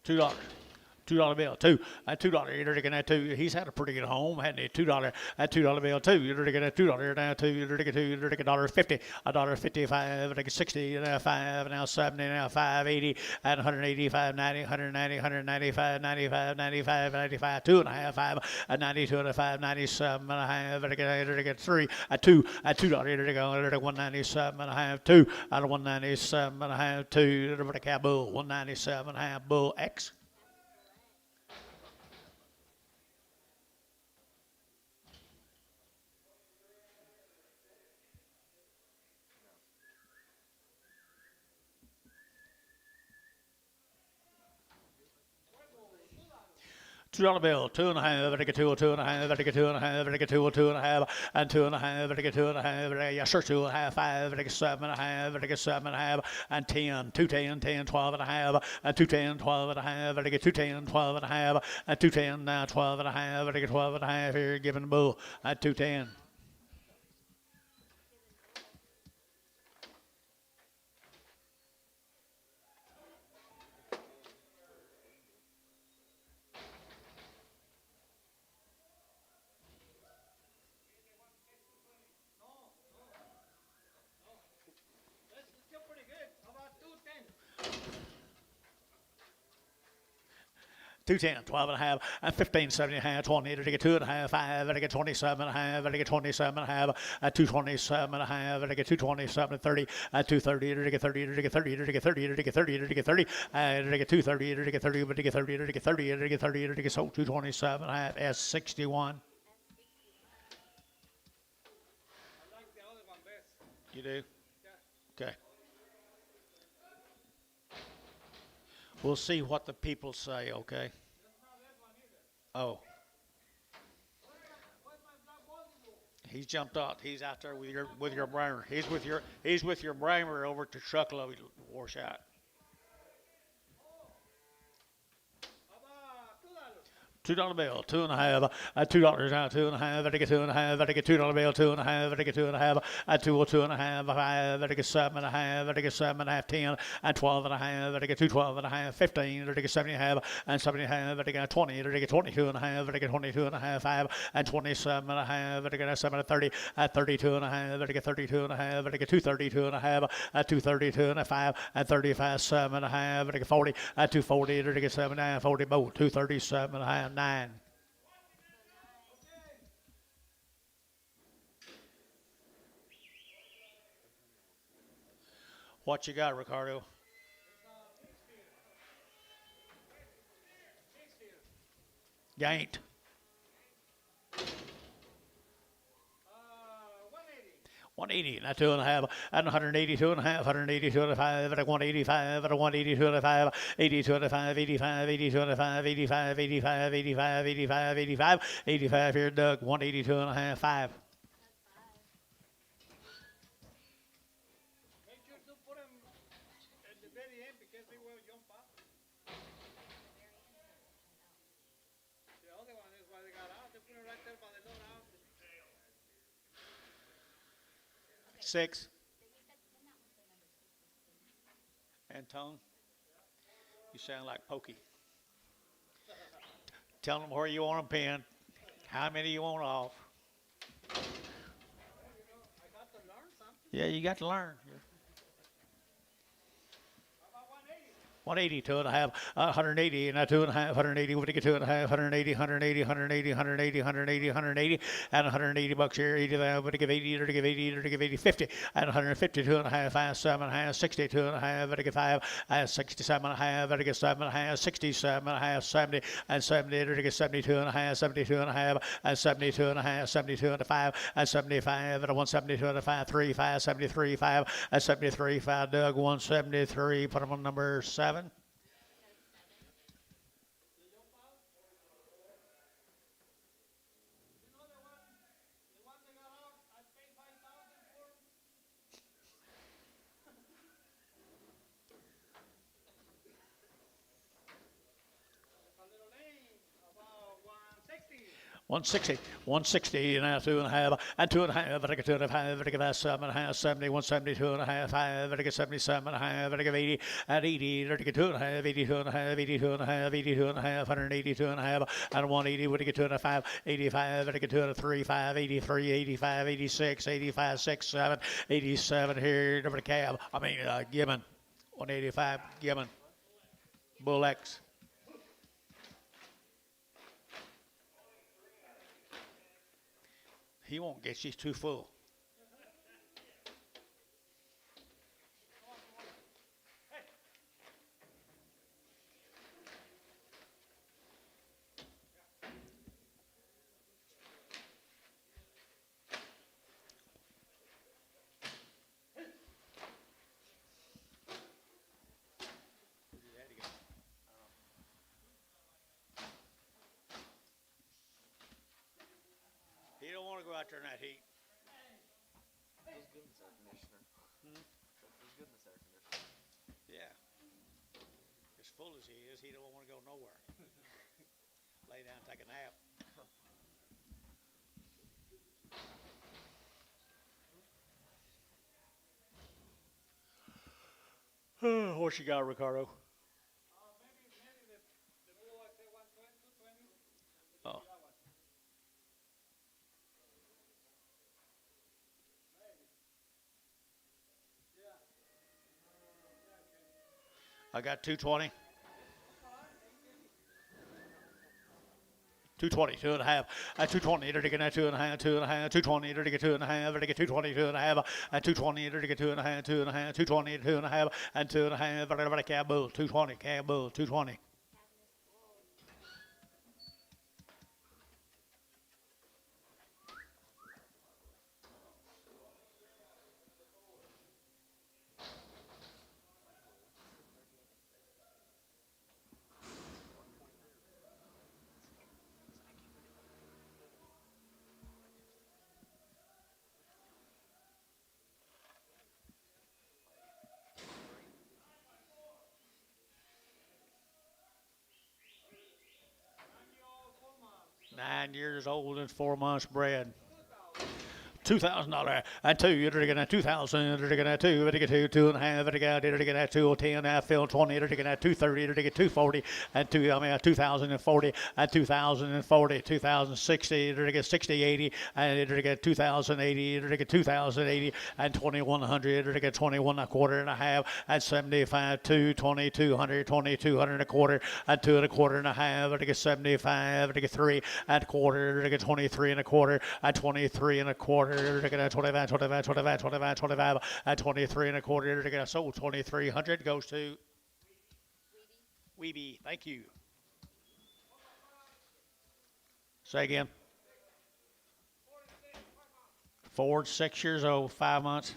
$2. $2 bill, $2. At $2, you're taking that $2. He's had a pretty good home, hadn't he? $2. At $2 bill, $2. You're taking that $2 now, $2. You're taking $2. You're taking $1.50. $1.55. Like 60. Now 5. Now 70. Now 5.80. At 185. 90. 190. 195. 95. 95. 95. 2 and a half. 5. At 92 and a 5. 97 and a half. You're taking 3. At 2. At $2. You're taking 197 and a half. 2. At 197 and a half. 2. You're taking a bull. 197 and a half. Bull X. $2 bill, two and a half, I get two, two and a half, I get two and a half, I get two, two and a half, and two and a half, I get two and a half, yes sir, two and a half, five, I get seven and a half, I get seven and a half, and 10, 210, 10, 12 and a half, and 210, 12 and a half, I get 210, 12 and a half, and 210, 12 and a half, I get 12 and a half here, giving the bull at 210. That's still pretty good. How about 210? 210, 12 and a half, and 15, 70 and a half, 20, I get two and a half, five, I get 27 and a half, I get 27 and a half, at 227 and a half, I get 227 and 30, at 230, I get 30, I get 30, I get 30, I get 30, I get 30, I get 230, I get 30, but I get 30, I get 30, I get 30, I get so 227 and a half, S61. I like the other one best. You do? Yeah. Okay. We'll see what the people say, okay? Oh. He's jumped out. He's out there with your bramer. He's with your bramer over to Chucklow wash out. How about $2 bill, two and a half, at $2 now, two and a half, I get two and a half, I get $2 bill, two and a half, I get two and a half, at two and a half, five, I get seven and a half, I get seven and a half, 10, and 12 and a half, I get 12 and a half, 15, I get 70 and a half, and 70 and a half, I get 20, I get 22 and a half, I get 22 and a half, 5, and 27 and a half, I get 7 and 30, at 32 and a half, I get 32 and a half, I get 232 and a half, at 232 and a 5, and 35, 7 and a half, I get 40, at 240, I get 7 and a half, 40 both, 237 and a half, 9. What you got, Ricardo? You ain't. 180, not two and a half, and 182 and a half, 182 and a 5, at 185, at 182 and a 5, 82 and a 5, 85, 82 and a 5, 85, 85, 85, 85, 85, 85 here, Doug, 182 and a half, 5. make sure to put them at the very end because they will jump up. The other one is why they got out. They put it right there by the door out. 6. Antone, you sound like Pokey. Tell them where you want them pinned, how many you want off. I got to learn something. Yeah, you got to learn. How about 180? 180, two and a half, 180, and a two and a half, 180, what do you get, two and a half, 180, 180, 180, 180, 180, 180, and 180 bucks here, 80, what do you give 80, or to give 80, or to give 80, 50, and 150, two and a half, 5, 7 and a half, 60, two and a half, what do you give 5, 67 and a half, what do you give 7 and a half, 67 and a half, 70, and 70, or to give 72 and a half, 72 and a half, and 72 and a half, 72 and a 5, and 75, and a 172 and a 5, 3, 5, 73, 5, and 73, 5, Doug, 173, put them on number 7. About 160. 160, and a two and a half, and two and a half, I get two and a half, I get 7 and a half, 70, 172 and a half, 5, I get 77 and a half, I get 80, at 80, I get two and a half, 82 and a half, 82 and a half, 82 and a half, 182 and a half, and 180, what do you get two and a 5, 85, I get two and a 3, 5, 83, 85, 86, 85, 6, 7, 87 here, number the cab, Gibbon, 185, Gibbon, Bull X. He won't get, she's too full. out there in that heat. Feels good in this air conditioner. Hmm? Feels good in this air conditioner. Yeah. As full as he is, he don't want to go nowhere. Lay down, take a nap. What you got, Ricardo? Maybe the bull I say 120, 220. Oh. I got 220. 220, two and a half, 220, to get 2.5, 2.5, 220, to get 2.5, to get 220, 2.5, 220, to get 2.5, 2.5, 220, 2.5, and 2.5, everybody cab bull, 220, cab bull, 220. Nine years old and 4 months bred. $2,000 and two. You're taking at 2,000. You're taking at two. You're taking at 2.5. You're taking at 210. I feel 20. You're taking at 230. You're taking 240 and 2,040 and 2,040. 2,060. You're taking 60, 80 and you're taking 2,080. You're taking 2,080 and 2,100. You're taking 21 a quarter and a half and 75. 2,200. 2,200 and a quarter and 2 and a quarter and a half. You're taking 75. You're taking 3 and a quarter. You're taking 23 and a quarter and 23 and a quarter. You're taking at 25, 25, 25, 25, 25, at 23 and a quarter. You're taking a sold 2,300 goes to Weeby. Thank you. Say again. Ford, 6 years old, 5 months.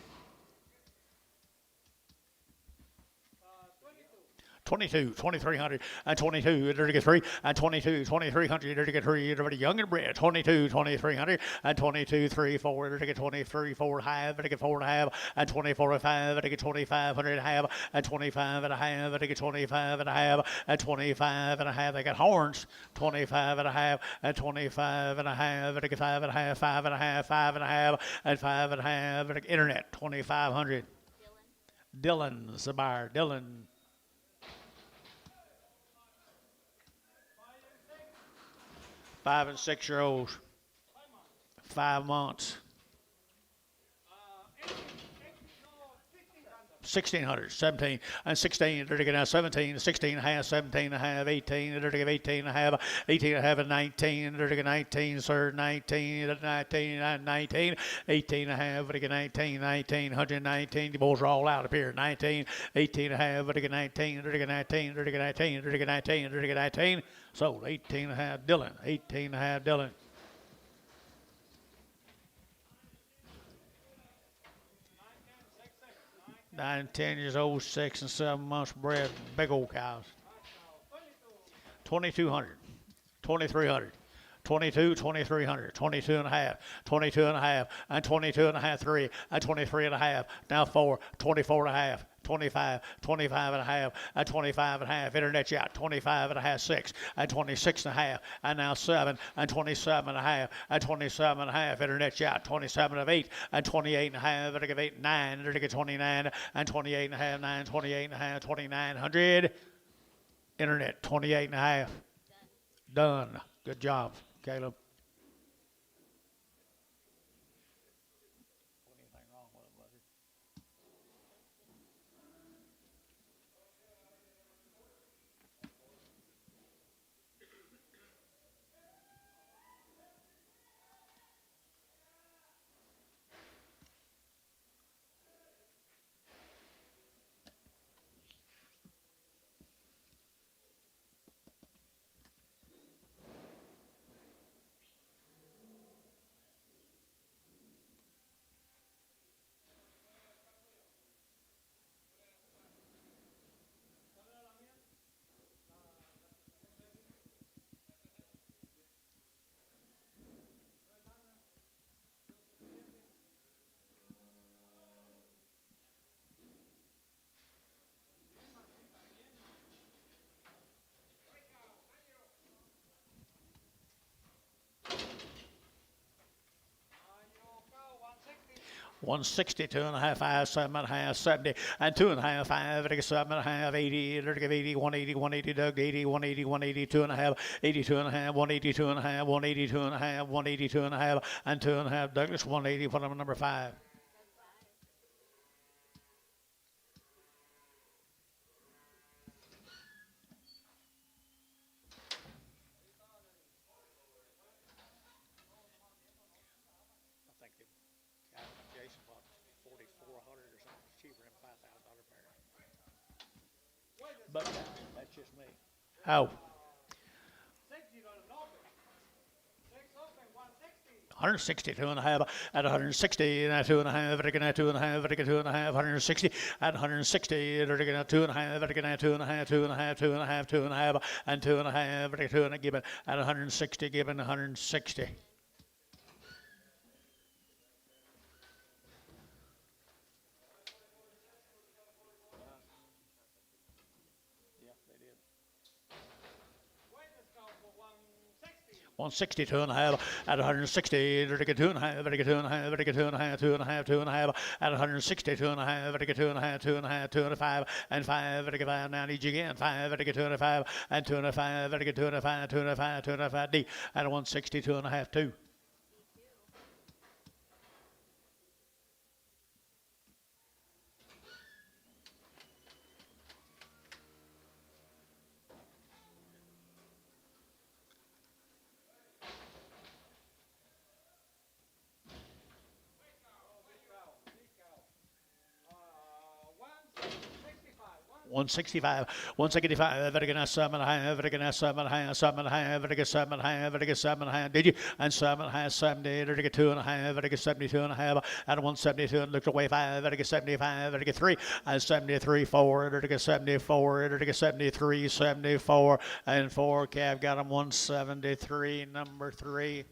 22, 2,300, and 22, you're to get 3, and 22, 2,300, you're to get 3, you're young and bred, 22, 2,300, and 22, 3, 4, you're to get 23, 4, half, you're to get 4 and a half, and 24, 5, you're to get 2,500 and a half, and 25 and a half, you're to get 25 and a half, and 25 and a half, they got horns, 25 and a half, and 25 and a half, you're to get 5 and a half, 5 and a half, 5 and a half, and 5 and a half, you're to get internet, 2,500. Dylan's the buyer, Dylan. 5 and 6 year olds, 5 months. 1,600, 17, and 16, they're taking out 17, 16 and a half, 17 and a half, 18, they're taking 18 and a half, 18 and a half, and 19, they're taking 19, sir, 19, 19, and 19, 18 and a half, they're taking 19, 19, 119, the bulls are all out up here, 19, 18 and a half, they're taking 19, they're taking 19, they're taking 19, they're taking 19, they're taking 19, sold 18 and a half, Dylan, 18 and a half, Dylan. 9 and 10 years old, 6 and 7 months bred, big old cows. 2,200, 2,300, 22, 2,300, 22 and a half, 22 and a half, and 22 and a half, 3, and 23 and a half, now 4, 24 and a half, 25, 25 and a half, and 25 and a half, internet yacht, 25 and a half, 6, and 26 and a half, and now 7, and 27 and a half, and 27 and a half, internet yacht, 27 of 8, and 28 and a half, and 8, 9, and 29, and 28 and a half, 9, 28 and a half, 2,900, internet, 28 and a half, done. Good job, Caleb. 160, 2.5, 5, 7.5, 70, and 2.5, 5, 7.5, 80, 80, 180, 180, Doug, 80, 180, 180, 2.5, 82.5, 182.5, 182.5, 182.5, and 2.5, Douglas, 180, put him number 5. I think Jason bought 4,400 or something cheaper than $5,000 pair. But that's just me. How? 162.5 at 160 and 2.5 again at 2.5 again 2.5 160 at 160 again at 2.5 again at 2.5 2.5 2.5 2.5 and 2.5 again 2 and given at 160 given 160. Yeah, they did. 162.5 at 160, 2.5, 2.5, 2.5, 2.5, 2.5 at 160, 2.5, 2.5, 2.5, 2.5, and 5, 5, now need you again, 5, 2.5, and 2.5, 2.5, 2.5, 2.5, D at 160, 2.5, 2. One 165, again 7 high, again 7 high, 7 high, again 7 high, again 7 high, did you? And 7 high, 70, again 2.5, again 72.5, and 172, and looked away 5, again 75, again 3, and 73, 4, again 74, again 73, 74, and 4, Cav got him 173, number 3.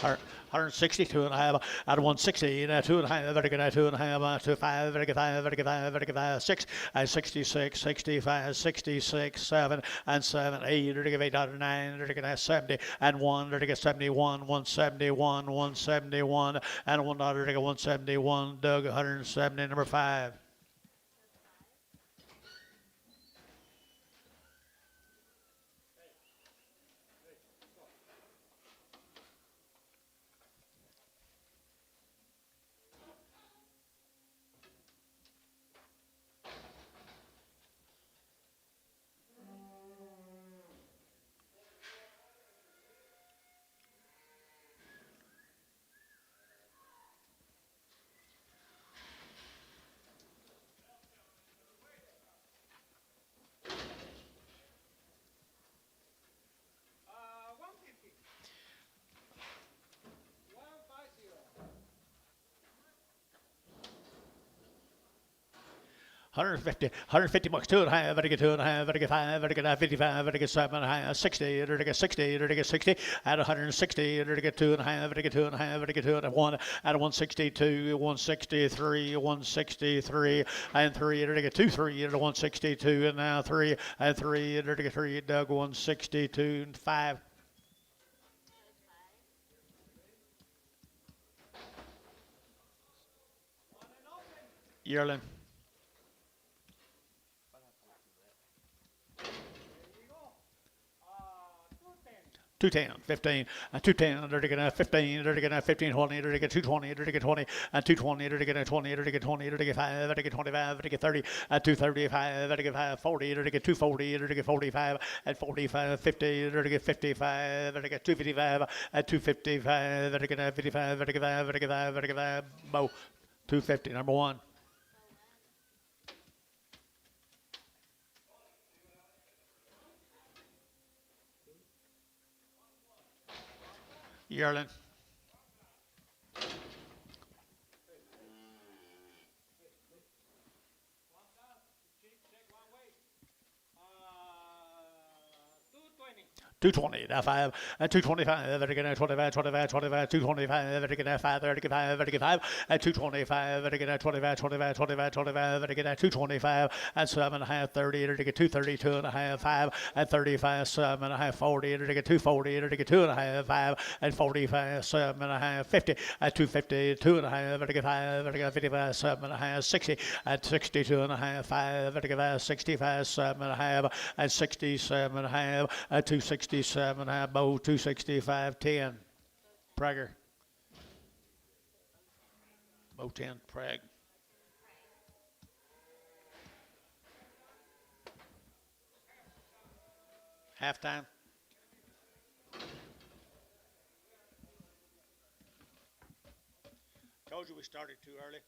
Hundred 162 and a half out of 160 and 2.5 vertical 2.5 to 5 vertical 5 vertical 5 vertical 5 6 and 66 65 66 7 and 7 8 vertical 8 out of 9 vertical 70 and 1 vertical 71 171 171 and 1 vertical 171 Doug 170 number 5. $150 bucks, 2.5, vertical 2.5, vertical 5, vertical 55, vertical 7, 60, vertical 60, vertical 60, at 160, vertical 2.5, vertical 2.5, vertical 2.1, at 162, 163, 163, and 3, vertical 2, 3, at 162, and now 3, and 3, vertical 3, Doug 162, and 5. Yearling. 210, 15, 210, 15, 15, 20, 220, 20, and 220, 20, 20, 25, 25, 30, 235, 40, 240, 45, and 45, 50, 55, 255, 255, 55, 55, 55, Bo, 250, number 1. Yearling. 220, now 5, and 225, and again 25, 25, 25, 225, and again 5, 35, and again 5, and 225, and again 25, 25, 25, 25, and again 225, and 7.5, 30, and again 232 and a half, 5, and 35, 7.5, 40, and again 240, and again 2.5, 5, and 45, 7.5, 50, and 250, 2.5, and again 5, and again 55, 7.5, 60, and 62 and a half, 5, and again 65, 7.5, and 67.5, and 267, half, Bo, 265, 10. Prager. Bo 10, Prag. Halftime. Told you we started too early.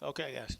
Okay, guys.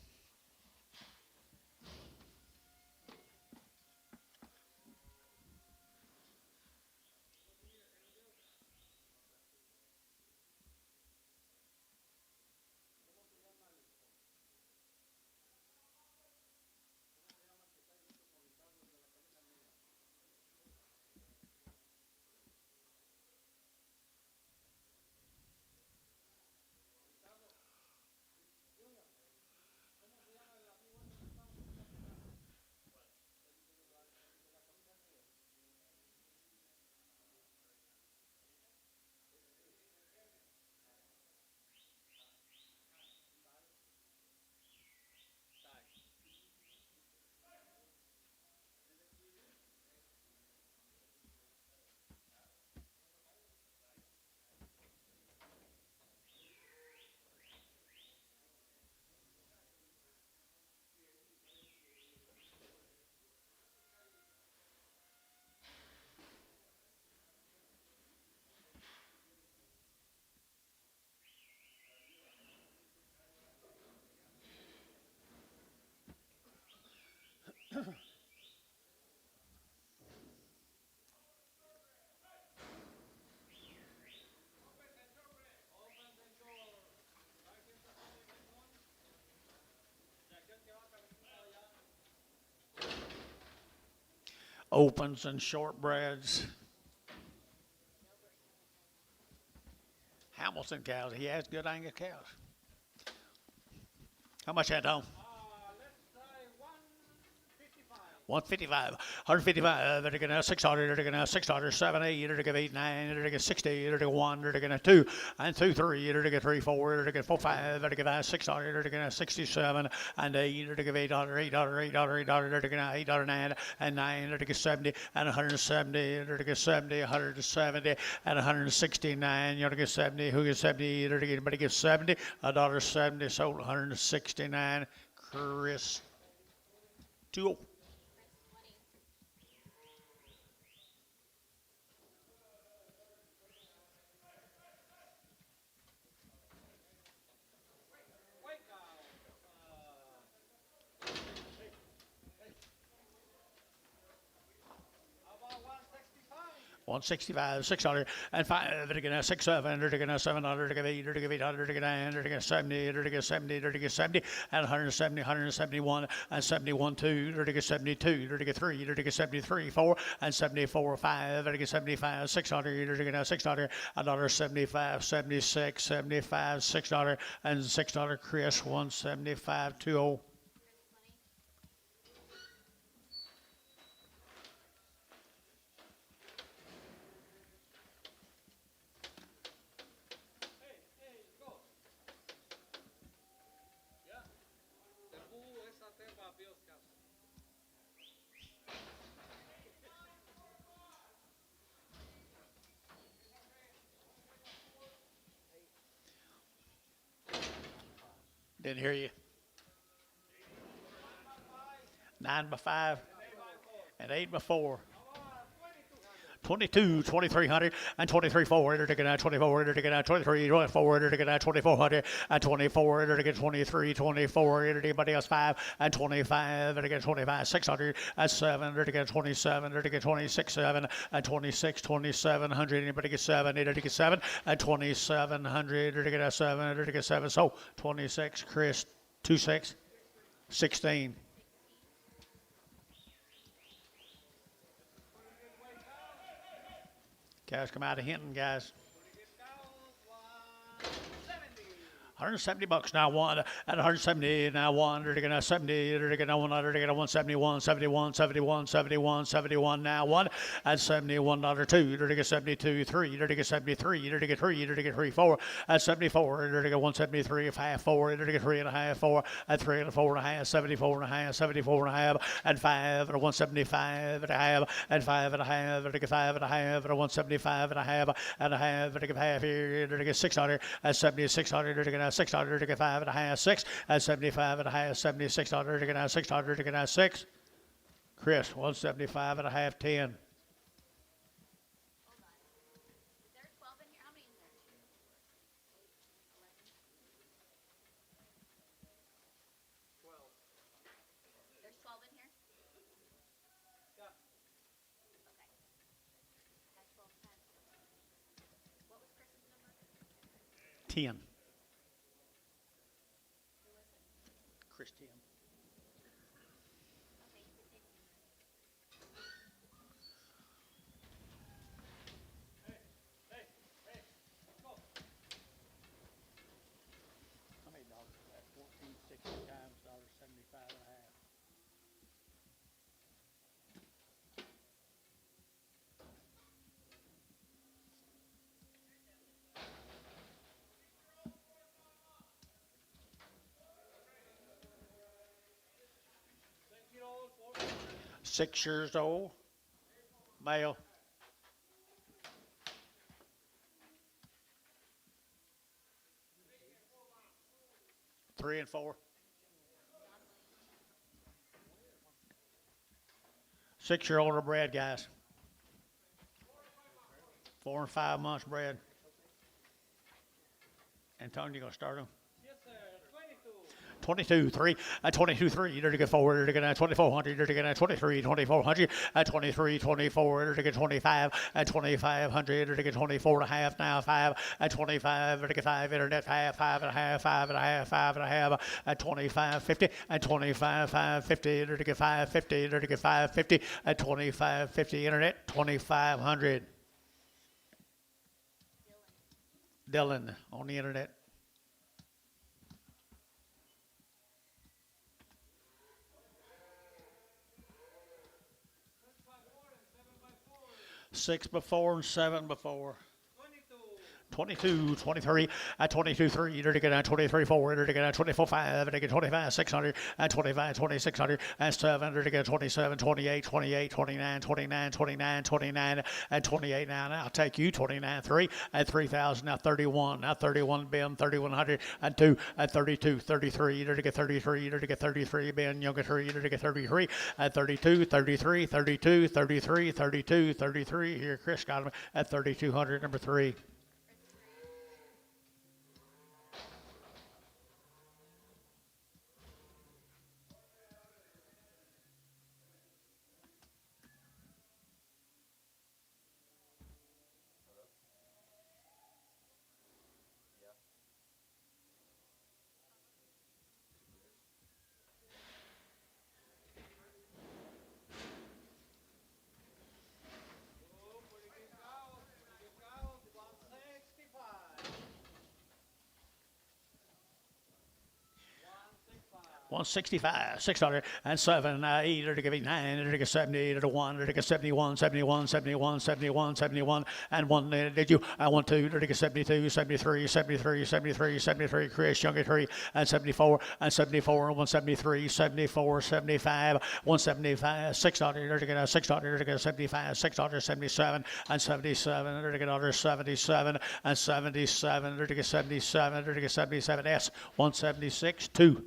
Opens and shortbreads. Hamilton cows. He has good Angus cows. How much that, Tom? Let's try 155. 155, 155, they're going to 600, they're going to 600, 7, 8, they're going to 8, 9, they're going to 60, they're going to 1, they're going to 2, and 2, 3, they're going to 3, 4, they're going to 4, 5, they're going to 600, they're going to 67, and 8, they're going to 800, 800, 800, 800, they're going to 800, 9, and 9, they're going to 70, and 170, they're going to 70, 170, and 169, you're going to get 70, who gets 70, they're going to anybody gets 70, $1.70, sold 169, Chris, 2. Wake out. 165, 600, and 5, they're going to 6, 7, they're going to 700, they're going to 8, they're going to 800, they're going to 9, they're going to 70, they're going to 70, they're going to 70, and 170, 171, and 71, 2, they're going to 72, they're going to 3, they're going to 73, 4, and 74, 5, they're going to 75, 600, they're going to 600, another 75, 76, 75, 600, and 600, Chris, 175, 20. Go. Yeah. The bull is a temper Bill's cat. Didn't hear you. 9 by 5 and 8 by 4. 22, 2300, and 23, 4, they're taking out 24, they're taking out 23, 24, they're taking out 2400, and 24, they're taking 23, 24, anybody else 5, and 25, they're taking 25, 600, and 7, they're taking 27, they're taking 26, 7, and 26, 2700, anybody get 7, they're taking 7, and 2700, they're taking 7, they're taking 7, so 26, Chris, 26, 16. Cows come out of Hinton, guys. 170 bucks now one at 170 now one they're gonna 70 they're gonna 100 they're gonna 171 71 71 71 71 now one at $71 two they're gonna 72 3 they're gonna 73 they're gonna 3 they're gonna 3 4 at 74 they're gonna 173 half 4 they're gonna 3 and a half 4 at 3 and 4 and a half 74 and a half 74 and a half and 5 at 175 and a half and 5 and a half at 5 and a half at 175 and a half and a half at half here they're gonna 600 at 7600 they're gonna 600 to get 5 and a half 6 at 75 and a half 7600 to get 600 to get 6 Chris 175 and a half 10 Hold on. Is there 12 in here? How many in there? 2, 4, 6, 8, 11. 10. Chris 10. How many dollars is that? 1460 times $75 and a half. Six-year-old, 400. 6 years old, male. Three and four. 6-year-old are bred, guys. 4 and 5 months bred. Antonio, you gonna start them? Yes, sir. 22. 22, 3, 22, 3, to get forward, to get 2400, to get 23, 2400, 23, 24, to get 25, 2500, to get 24 and a half, now 5, 25, to get 5, internet 5, 5 and a half, 5 and a half, 5 and a half, 25, 50, 25, 550, to get 550, to get 550, 25, 50, internet 2500. Dylan on the internet. Six before and seven before. 22, 23, 22, 3, to get 23, 4, to get 24, 5, to get 25, 600, 25, 2600, 7, to get 27, 28, 28, 29, 29, 29, 29, 28 now. I'll take you 29, 3, 3,000, now 31, now 31, Ben, 3100, 2, 32, 33, to get 33, to get 33, Ben, younger 3, to get 33, 32, 33, 32, 33, 32, 33. Here, Chris got him at 3,200, number 3. $165, 600, and 7, 8, to give 9, to give 70, to 1, to give 71, 71, 71, 71, 71, and 1, did you? I want 2, to give 72, 73, 73, 73, 73, Chris, younger 3, and 74, and 74, 173, 74, 75, 175, 600, to get 600, to get 75, 600, 77, and 77, to get 77, and 77, to get 77, to get 77, S, 176, 2.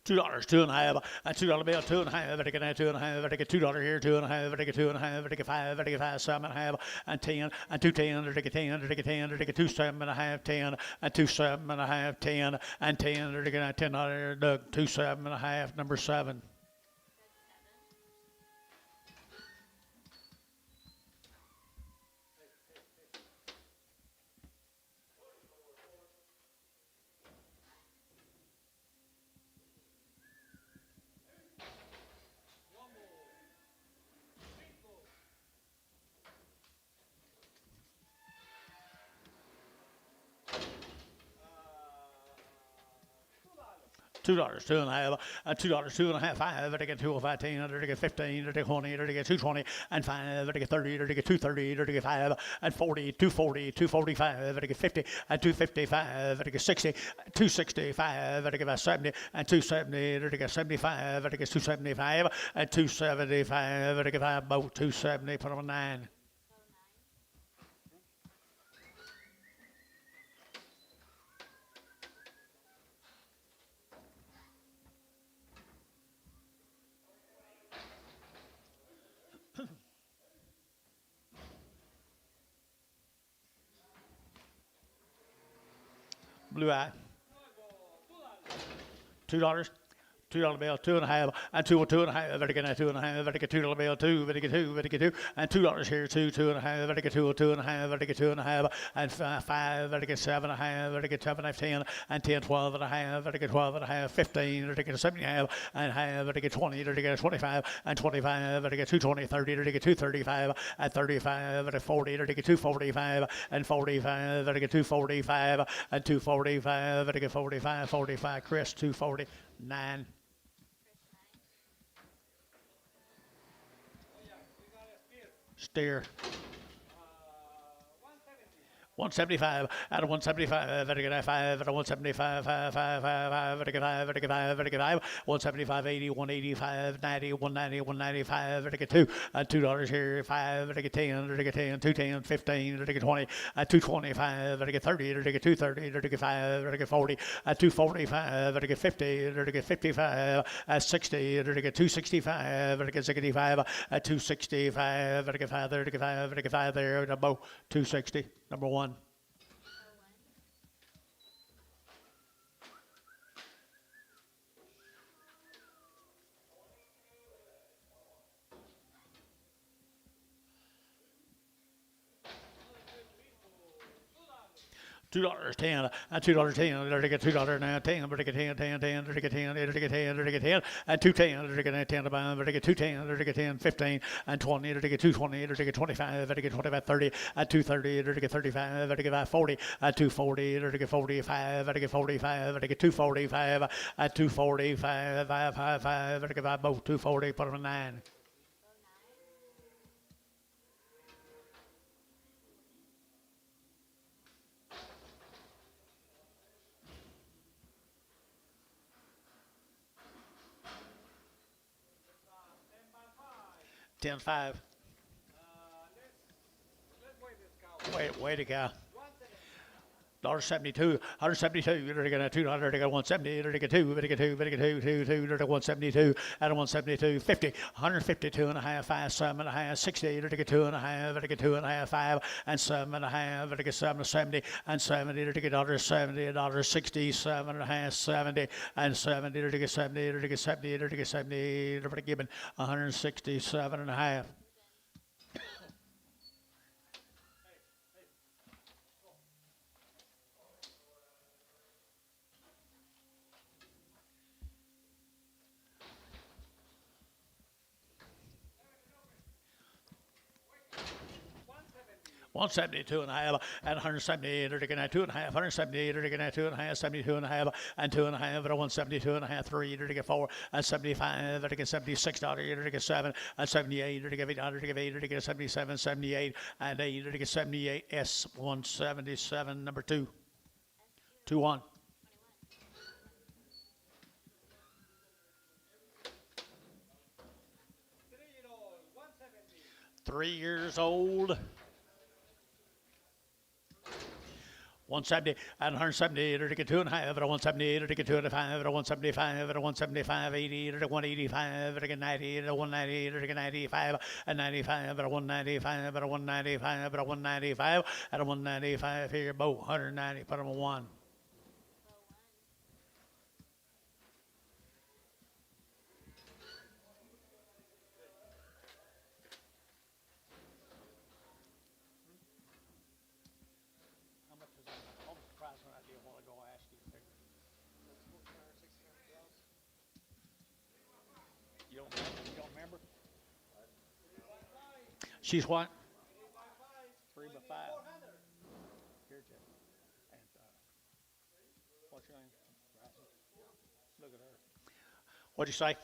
$2, 2.5, $2 bill, 2.5, I get 2.5, I get $2 here, 2.5, I get 2.5, I get 5, I get 5, 7.5, and 10, and 2.10, I get 10, I get 10, I get 2, 7.5, 10, and 2, 7.5, 10, and 10, I get $10, Doug, 2, 7.5, number 7. $2, 2.5, $2, 2.5, 5, I get 205, 10, I get 15, I get 20, I get 220, and 5, I get 30, I get 230, I get 5, and 40, 240, 245, I get 50, and 255, I get 60, 265, I get 70, and 270, I get 75, I get 275, and 275, I get 5, boat 270, put on 9. Blue eye. $2. $2 bill, 2.5, and 2.5, very good, 2.5, very good, $2 bill, 2, very good, 2, very good, 2, and $2 here, 2.5, very good, 2.5, very good, 2.5, and 5, very good, 7.5, very good, 7.5, 10, and 10, 12.5, very good, 12.5, 15, very good, 7.5, and half, very good, 20, very good, 25, and 25, very good, 220, 30, very good, 235, and 35, very good, 40, very good, 245, and 45, very good, 245, and 245, very good, 45, 45, Chris, 249. Steer. 175 out of 175, very good, 5 out of 175, 5, very good, 5, very good, 5, very good, 5, 175, 80, 185, 90, 190, 195, very good, 2, $2 here, 5, very good, 10, very good, 10, 210, 15, very good, 20, 225, very good, 30, very good, 230, very good, 5, very good, 40, 245, very good, 50, very good, 55, 60, very good, 265, very good, 65, 265, very good, 5, 35, very good, 5 there, number 260, number 1. 2 $10, $2 10, get $2 now, 10, but get 10, 10, 10, get 10, get 10, get 10, and 210, get 10 to buy, but get 210, get 10, 15, and 20, get 220, get 25, get 25, 30, and 230, get 35, get 40, and 240, get 45, get 45, get 245, and 245, 5, get both 240, put them in 9. 10-5. Let's wait this cow. Way to go. 170. $72, 172, you're gonna $2, you're gonna 170, you're gonna 2, you're gonna 2, you're gonna 2, you're gonna 172, out of 172, 50, 152 and a half, 5, 7 and a half, 60, you're gonna 2 and a half, you're gonna 2 and a half, 5, and 7 and a half, you're gonna 7, 70, and 70, you're gonna $70, $60, 7 and a half, 70, and 70, you're gonna 70, you're gonna 70, you're gonna 70, you're gonna given 167 and a half. $172 and a half, and 178, or taking 2 and a half, 178, or taking 2 and a half, 72 and a half, and 2 and a half, or 172 and a half, 3, or taking 4, and 75, or taking $76, or taking 7, and 78, or taking 8, or taking 8, or taking 77, 78, and 8, or taking 78, S177, number 2, 2-1. 3 years old. 170 and 178, or to get 2 and a half, or 178, or to get 2 and a half, or 175, or 175, 80, or to 185, or to get 90, or 190, or to get 95, and 95, or 195, or 195, or 195, or 195 here, both 190, put them on 1. She's what? 3 by 5. Here, Jeff. And what's your name? Look at her. What'd you say?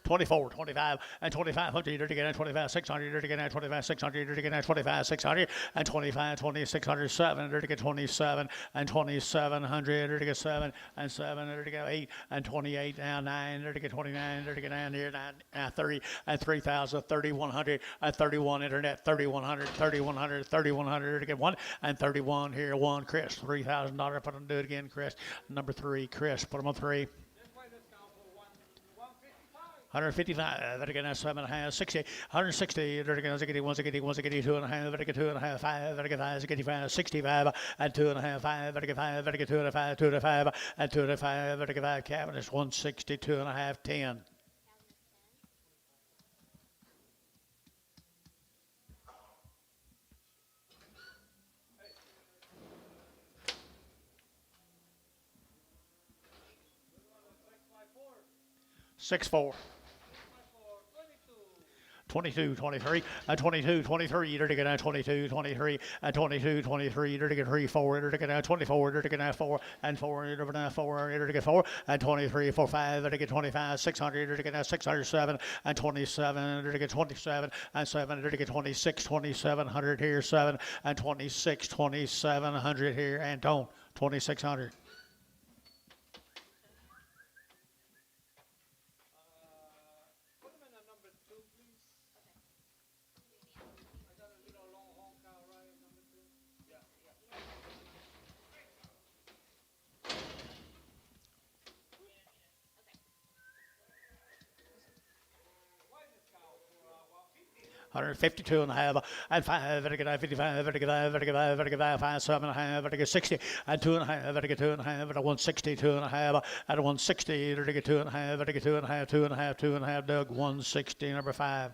24, 25, and 2,500, you're getting 25, 600, you're getting 25, 600, you're getting 25, 600, and 25, 2600, 7, you're getting 27, and 2,700, you're getting 7, and 7, you're getting 8, and 28, now 9, you're getting 29, you're getting 9 here, 9, 30, and 3,000, 3,100, and 31, internet, 3,100, 3,100, 3,100, you're getting 1, and 31 here, 1, Chris, $3,000, put them, do it again, Chris, number 3, Chris, put them on 3. 155, again, 7.5, 60, 160, again, 160, 2.5, 2.5, 5, 5, 65, and 2.5, 5, 5, 2.5, 2.5, and 2.5, 5, cabinets, 160, 2.5, 10. 6-4. 22, 23, and 22, 23, dirty get 22, 23, and 22, 23, dirty get 3, 4, dirty get 24, dirty get 4, and 4, dirty get 4, dirty get 4, and 23, 4, 5, dirty get 25, 600, dirty get 607, and 27, dirty get 27, and 7, dirty get 26, 2700 here, 7, and 26, 2700 here, and don't, 2600. Put him in a number 2, please. I got a little long honk out right at number 2. Yeah, yeah. Why this cow for 150? 152 and a half, and 5, 55, 5, 7 and a half, 60, and 2 and a half, 2 and a half, 160, 2 and a half, and 160, 2 and a half, 2 and a half, 2 and a half, 2 and a half, Doug, 160, number 5.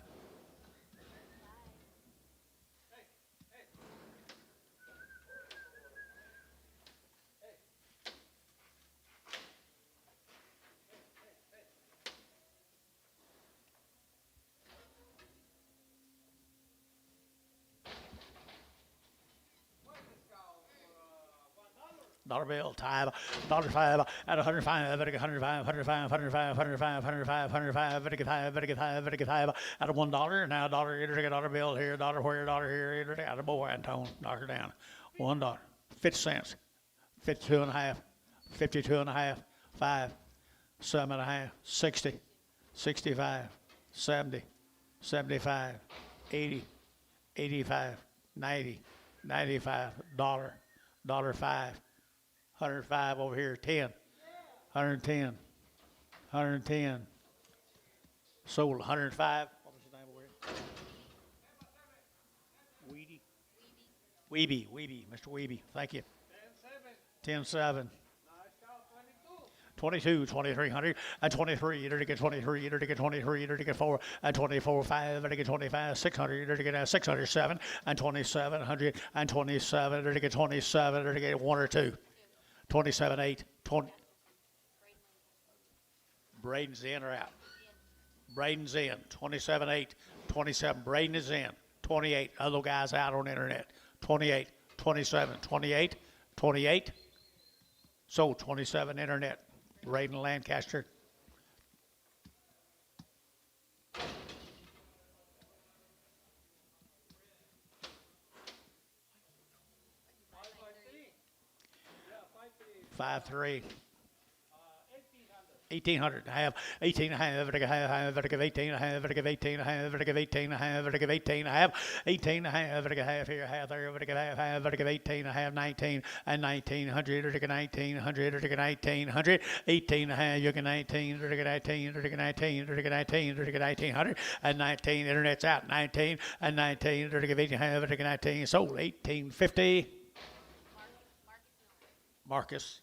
Dollar bill, $5, $5, at 105, 105, 105, 105, 105, 105, 105, 105, at $1, now dollar bill here, dollar where, dollar here, out of boy, Antone, knock her down. $1, 50 cents, 52 and a half, 52 and a half, 5, 7 and a half, 60, 65, 70, 75, 80, 85, 90, 95, dollar 5. 105 over here, 10, 110, 110. Sold 105. What was his name over here? Weeby, Mr. Weeby. Thank you. 10-7. 22, 2300, and 23, to get 23, to get 23, to get 4, and 24, 5, to get 25, 600, to get 607, and 2700, and 27, to get 27, to get 1 or 2. 27, 8, 20. Braden's in or out? Braden's in. 27, 8, 27. Braden is in. 28. Other guys out on the internet. 28, 27, 28, 28. Sold 27 internet. Braden Lancaster. Yeah, 5-3. 5-3. 1800. 1800. I have 18 and a half, vertical half, vertical 18 and a half, vertical 18 and a half, vertical 18 and a half, vertical 18 and a half, 18 and a half, vertical half here, half there, vertical half, vertical 18 and a half, 19 and 1900, vertical 1900, vertical 1900, 18 and a half, you can 19, vertical 19, vertical 19, vertical 19, vertical 1900, and 19, internet's out, 19 and 19, vertical 18 and a half, vertical 19, sold 1850. Marcus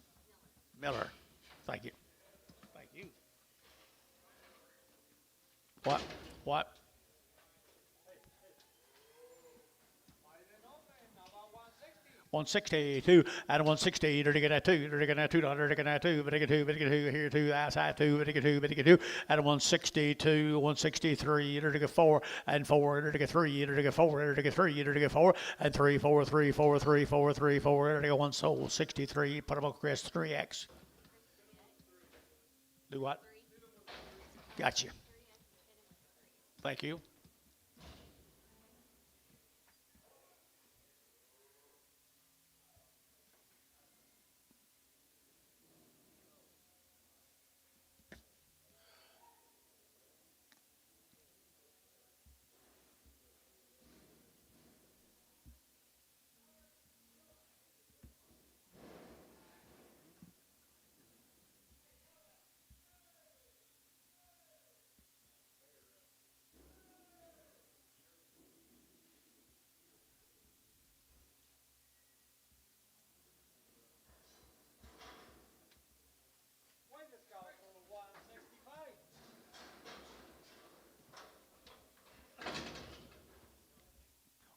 Miller. Thank you. Thank you. What? 162 and 160, to get a 2, to get a $2, to get a 2, but get 2, here 2, outside 2, but get 2, and 162, 163, to get 4, and 4, to get 3, to get 4, to get 3, to get 4, and 3, 4, 3, 4, 3, 4, 3, 4, to get 1 sold, 63, put them on Chris, 3X. Do what? Got you. Thank you.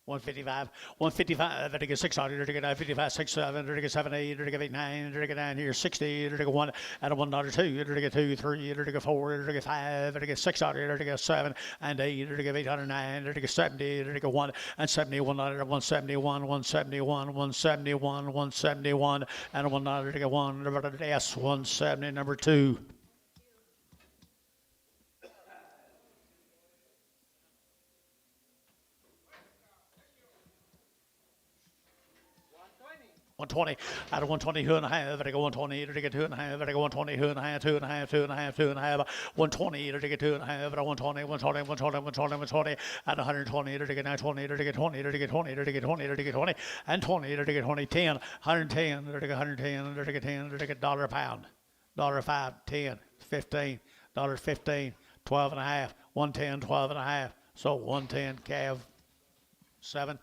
155, 155, to get 600, to get 55, 67, to get 78, to get 89, to get 9 here, 60, to get 1, and a $1, 2, to get 2, 3, to get 4, to get 5, to get 600, to get 7, and 8, to get 809, to get 70, to get 1, and 71, 171, 171, 171, 171, and a $1 to get 1, S 170, number 2. $120 out of 120, 2.5, I go 120, to get 2.5, I go 120, 2.5, 2.5, 2.5, 2.5, 120, to get 2.5, I 120, 120, 120, 120, 120, and 120, to get 20, to get 20, to get 20, to get 20, to get 20, and 20, to get 20, 10, 110, to get 110, to get 10, to get $1 a pound, $5, 10, 15, $15, 12 and a half, 110, 12 and a half, so 110, Cav, 7.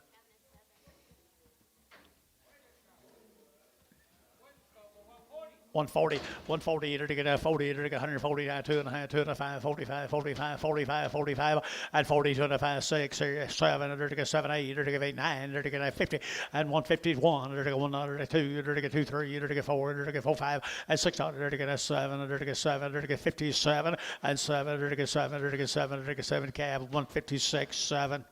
140, 140, to get 40, to get 140, 2.5, 2.5, 45, 45, 45, 45, and 40, 2.5, 6, 7, to get 7, 8, to get 8, 9, to get 50, and 151, to get $1, 2, to get 2, 3, to get 4, to get 4, 5, and 600, to get 7, to get 7, to get 57, and 7, to get 7, to get 7, to get 7, Cab, 156, 7.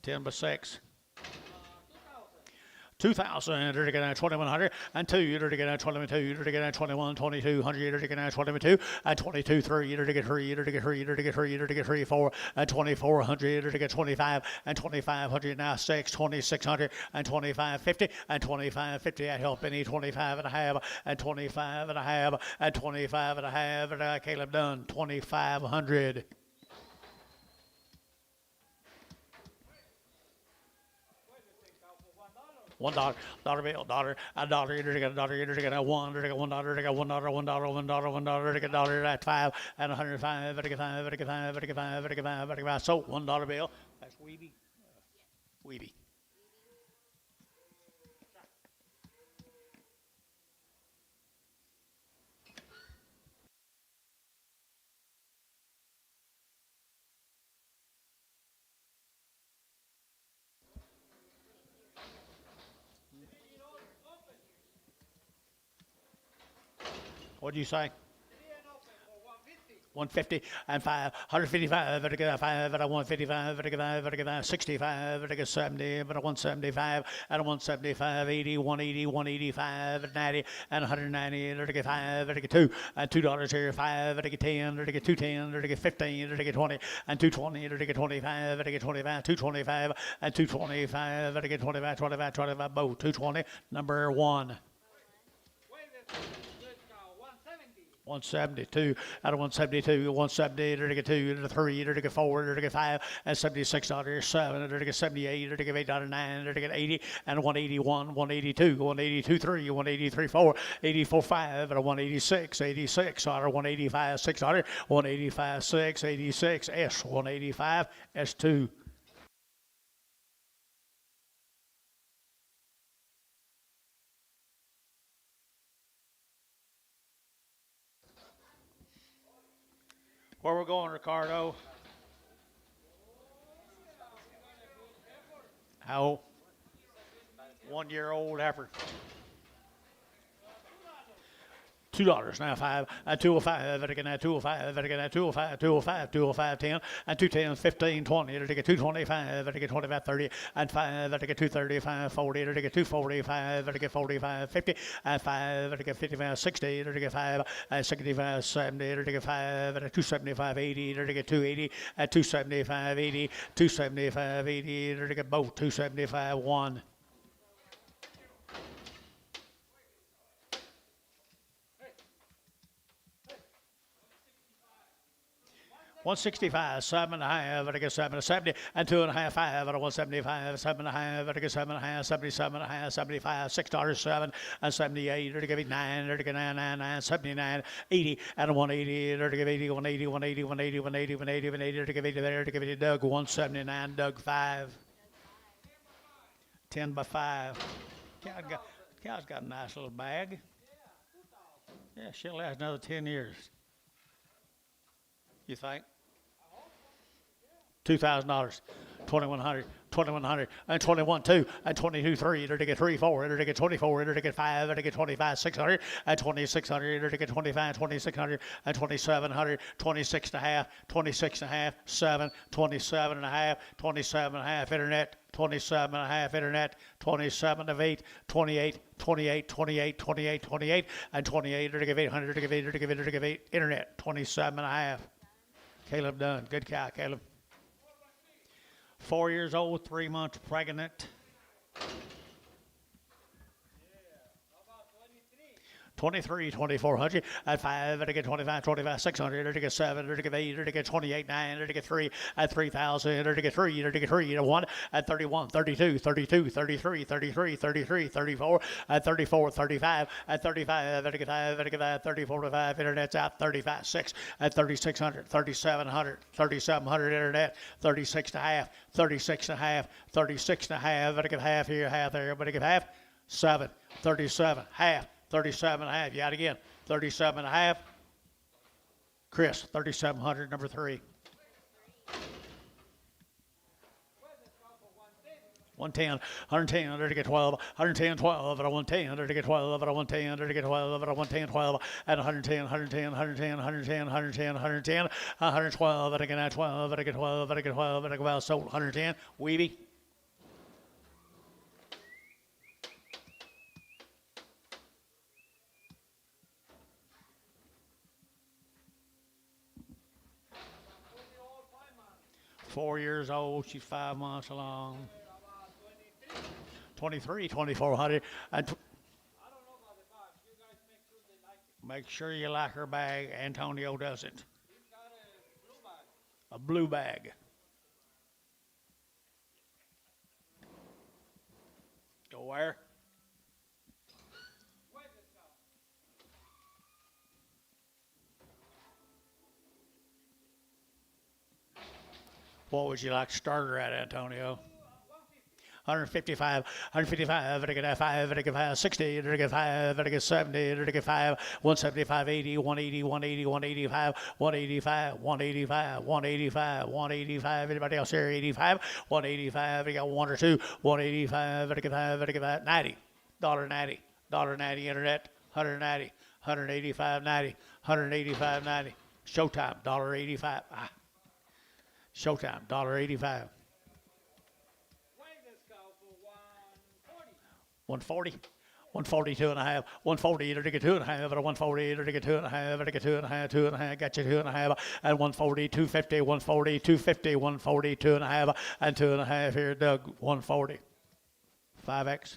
Ten by 6. 2,000, to get 2,100, and 2, to get 22, to get 21, 2,200, to get 22, and 22, 3, to get 3, to get 3, to get 3, to get 3, 4, and 2,400, to get 25, and 2,500, now 6, 2,600, and 2,550, and 2,550, I help any 25 and a half, and 25 and a half, and 25 and a half, and Caleb done, 2,500. $1 bill, dollar, a dollar, to get a dollar, to get a $1, to get $1, to get $1, $1, to get $1, at 5, and 105, to get 5, to get 5, to get 5, to get 5, to get 5. So $1 bill. That's Weeby. Weeby. What'd you say? 150 and 5, 155, to get 5, at 155, to get 5, to get 65, to get 70, but 175, and 175, 80, 180, 185, 90, and 190, to get 5, to get 2, and $2 here, 5, to get 10, to get 210, to get 15, to get 20, and 220, to get 25, to get 25, 225, and 225, to get 25, 25, 25, both 220, number 1. 172 out of 172, 170, to get 2, to 3, to get 4, to get 5, and $76, 7, to get 78, to get $8.09, to get 80, and 181, 182, 182, 3, 183, 4, 84, 5, and 186, 86, out of 185, 600, 185, 6, 86, S 185, S2. Where we're going, Ricardo? How? 1-year-old heifer. $2 now 5 and 205 to get 205 to get 205 205 10 and 210 15 20 to get 225 to get 25 30 and 5 to get 235 40 to get 245 to get 45 50 and 5 to get 55 60 to get 5 and 65 70 to get 5 and 275 80 to get 280 and 275 80 275 80 to get both 275 1. 165, 7.5, I get 7, 70, and 2.5, 5, 175, 7.5, I get 7.5, 77.5, 75, $6, 7, and 78, to give it 9, to get 9, 9, 9, 79, 80, and 180, to give 80, 180, 180, 180, 180, 180, 180, to give 80 there, to give it Doug 179, Doug 5. 10 by 5. Cow's got a nice little bag. Yeah, she'll last another 10 years. You think? $2,000, 2,100, 2,100, and 21 2, and 22 3. Enter to get 3 4. Enter to get 24. Enter to get 5. Enter to get 25 600, and 2600. Enter to get 25 2600, and 2700. 26 and a half, 26 and a half, 7, 27 and a half, 27 and a half. Internet. 27 and a half internet, 27 of 8, 28, 28, 28, 28, 28, and 28 to give 800 to give 8 to give 8 to give 8 internet, 27 and a half. Caleb done. Good cow, Caleb. 4 years old, 3 months pregnant. 23, 2400, at 5, to get 25, 25, 600, to get 7, to get 8, to get 28, 9, to get 3, at 3,000, to get 3, to get 3, to 1, at 31, 32, 32, 33, 33, 33, 34, at 34, 35, at 35, to get 5, to get 5, 34 to 5, internet's out, 35, 6, at 3,600, 3,700, 3,700 internet, 36 and a half, 36 and a half, 36 and a half, to get half here, half there, but to get half, 7, 37, half. 37 and a half. Yet again. 37 and a half. Chris, 3,700, number 3. 110, 110, under to get 12, 110, 12, at a 110, under to get 12, at a 110, under to get 12, at a 110, 12, at 110, 110, 110, 110, 110, 110, 112, at a get 12, at a get 12, at a get 12, at a go out sold 110. Weeby. Four years old, she's 5 months along. 23, 2,400. And make sure you like her bag. Antonio doesn't. A blue bag. Go where? What would you like to start her at, Antonio? 155, 155, to get 5, to get 5, 60, to get 5, to get 70, to get 5, 175, 80, 180, 180, 185, 185, 185, 185, 185. Anybody else here? 85, 185. You got 1 or 2, 185, to get 5, to get 5, 90, $90, $90 internet, 190, 185, 90, 185, 90. Showtime, $85. Showtime, $85. 140, 142 and a half, 140 to get 2 and a half, at a 140 to get 2 and a half, to get 2 and a half, 2 and a half, got you 2 and a half, at 140, 250, 140, 250, 140, 2 and a half, and 2 and a half here, Doug, 140. 5X.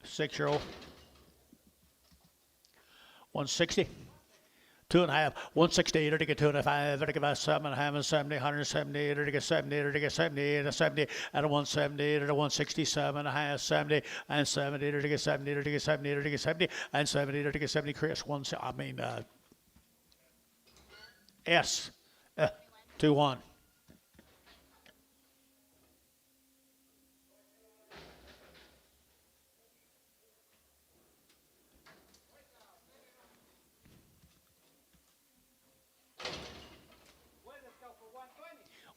Six-year-old. 160. 2 and a half. 160 to get 2 and a 5. To get 7 and a half and 70. 170 to get 70. To get 70 and a 70 and a 170 to 167 and a half. 70 and 70 to get 70 to get 70 to get 70 and 70 to get 70. Chris, S 2-1.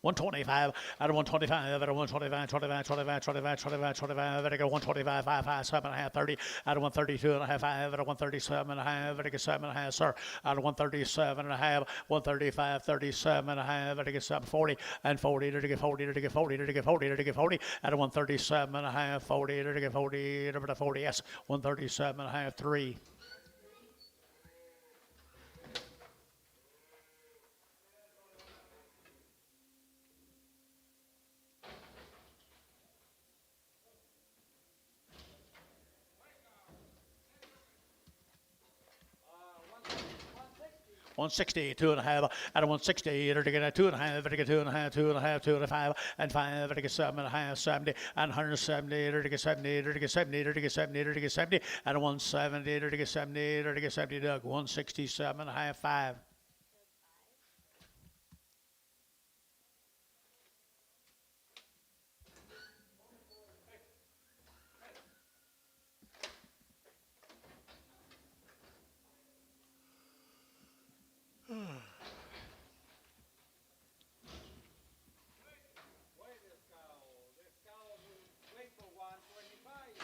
$125 out of 125 out of 125 25 25 25 25 25 out of 125 5 5 7 and a half 30 out of 132 and a half 5 out of 137 and a half out of 7 and a half sir out of 137 and a half 135 37 and a half out of 7 40 and 40 to get 40 to get 40 to get 40 to get 40 out of 137 and a half 40 to get 40 to 40 yes 137 and a half 3. 160, 2.5, at a 160, to get a 2.5, to get 2.5, 2.5, 2.5, and 5, to get 7.5, 70, and 170, to get 70, to get 70, to get 70, to get 70, and a 170, to get 70, to get 70, Doug, 167.5, 5. Wait, let's go. Let's go. Wait for 125.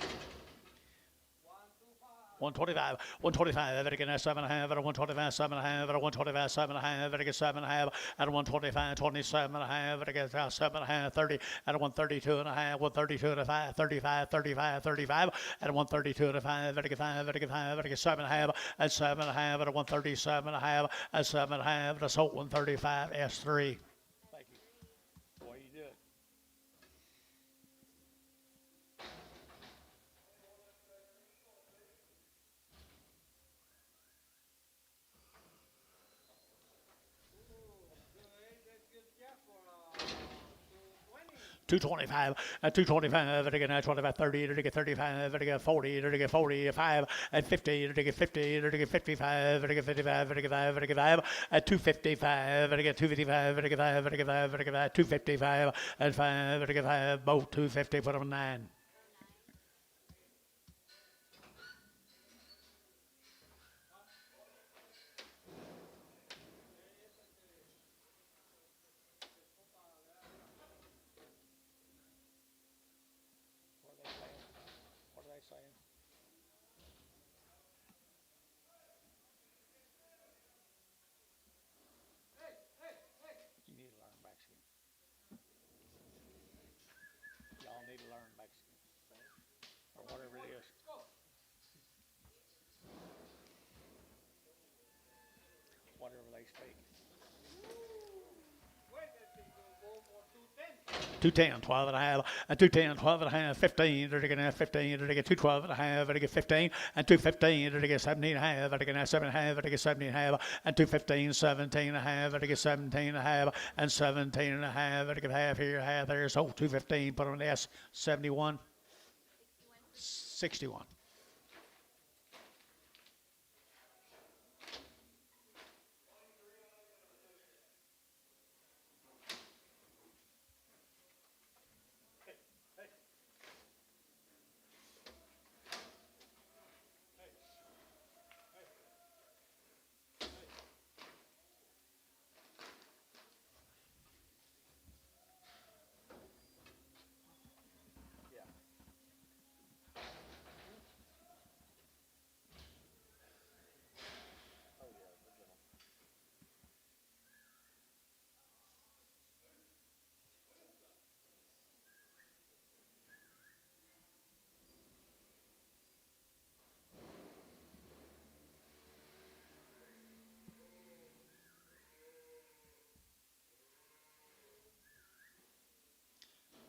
125. 125, 125, at a 7.5, at a 125, 7.5, at a 125, 7.5, at a 7.5, at a 125, 27.5, at a 7.5, 30, at a 132.5, 132.5, 35, 35, 35, at a 132.5, at a 5, at a 5, at a 7.5, at 7.5, at a 137.5, at 7.5, at a 135, S3. Thank you. Boy, you did. Good job for 220. 225, at 225, at again, 25, 30, to get 35, to get 40, to get 45, at 50, to get 50, to get 55, to get 55, to get 5, to get 5, at 255, to get 255, to get 5, to get 5, to get 5, 255, at 5, to get 5, both 250, put them 9. What are they saying? You need to learn Mexican. Y'all need to learn Mexican. Or whatever it is. Whatever they speak. Wait, let's go for 210. 210, 12 and a half, and 210, 12 and a half, 15, to get 15, to get 212 and a half, to get 15, and 215, to get 17 and a half, to get 7 and a half, to get 17 and a half, and 215, 17 and a half, to get 17 and a half, and 17 and a half, to get half here, half there, so 215, put on the S, 71, 61.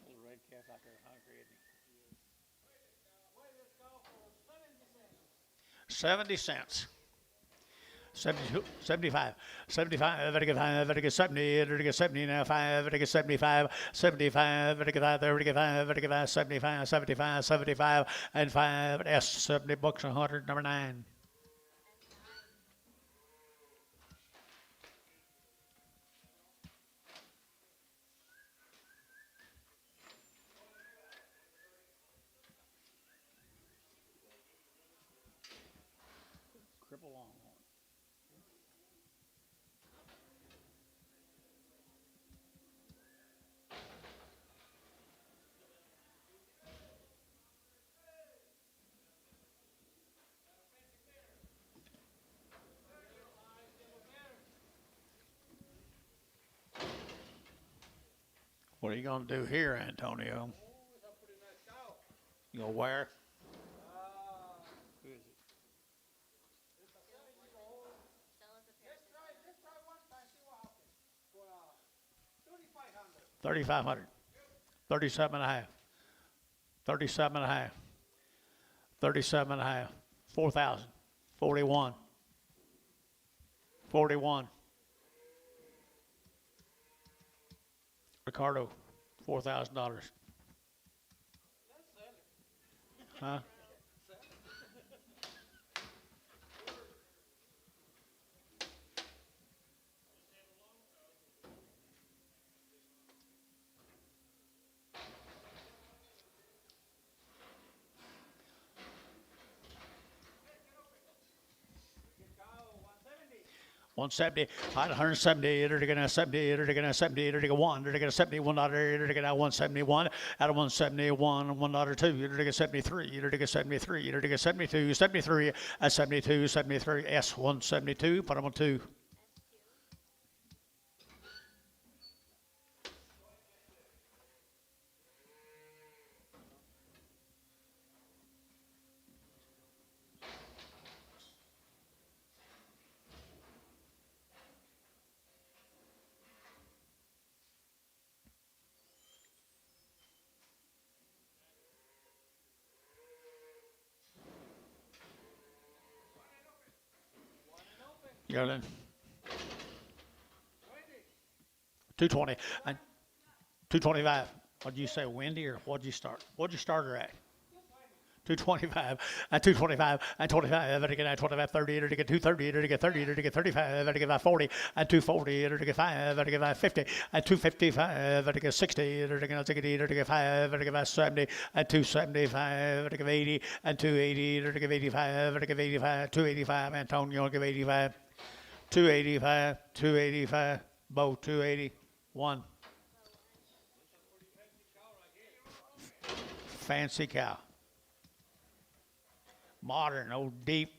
Little red calf out there hungry, isn't he? Wait, let's go for 70 cents. 70 cents. 72, 75, 75, to get 5, to get 70, to get 70 now, 5, to get 75, 75, to get 5, there, to get 5, to get 5, 75, 75, 75, and 5, S, 70 bucks, 100, number 9. Cripple Longhorn. What are you going to do here, Antonio? Oh, it's a pretty nice cow. You going to wear? Uh, Who is it? it's a 7-year-old. Sell as a pair. Let's try one time, see what happens. For 3,500. 3,500. 37 and a half. 37 and a half. 37 and a half. 4,000. 41. 41. Ricardo, $4,000. Huh? Cow 170. 170, 170, to get a 70, to get a 70, to get one, to get a 71, to get a 171, out of 171, 1 2, to get 73, to get 73, to get 72, 73, at 72, 73, S172, put them on 2. Yelling. 220 and 225. What did you say, Wendy, or what did you start? What did you start her at? 225 and 225 and 25. To get 25, 30. To get 230. To get 30. To get 35. To get 40 and 240. To get 5. To get 50 and 255. To get 60. To get 60. To get 5. To get 70 and 275. To get 80 and 280. To get 85. To get 85. 285. Antonio, give 85. 285. 285. Bo, 281. Fancy cow. Modern, old deep,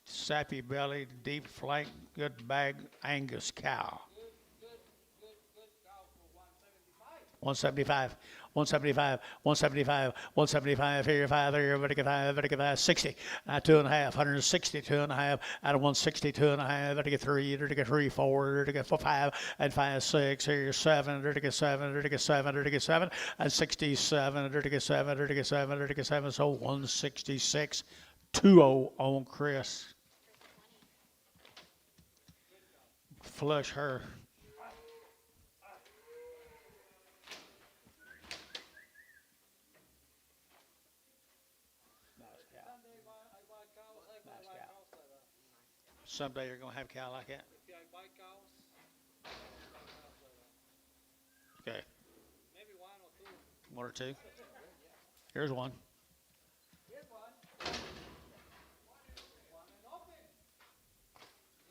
sappy belly, deep flank, good bag Angus cow. Good cow for 175. 175, 175, 175, 175, here, 5, there, vertical 5, 60, 2.5, 160, 2.5, out of 160, 2.5, vertical 3, vertical 3, 4, vertical 4, 5, and 5, 6, here, 7, vertical 7, vertical 7, vertical 7, and 67, vertical 7, vertical 7, vertical 7, so 166, 2-0 on Chris. Flush her. Someday you're going to have a cow like that. If I buy cows, Okay, maybe 1 or 2. 1 or 2. Here's one. Here's one. One and open.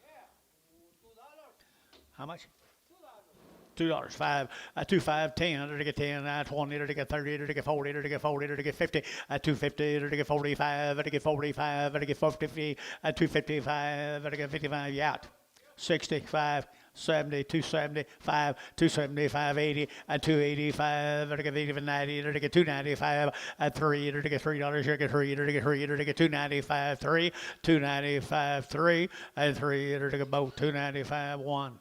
Yeah. $2. How much? $2. $2. 5, 2, 5, 10, to get 10, 20, to get 30, to get 40, to get 40, to get 50, 250, to get 45, to get 45, to get 50, 255, to get 55, you out. 65, 70, 275, 275, 80, 285, to get 80, 90, to get 295, 3, to get $3, to get 3, to get 3, to get 295, 3, 295, 3, and 3, to get both 295, 1.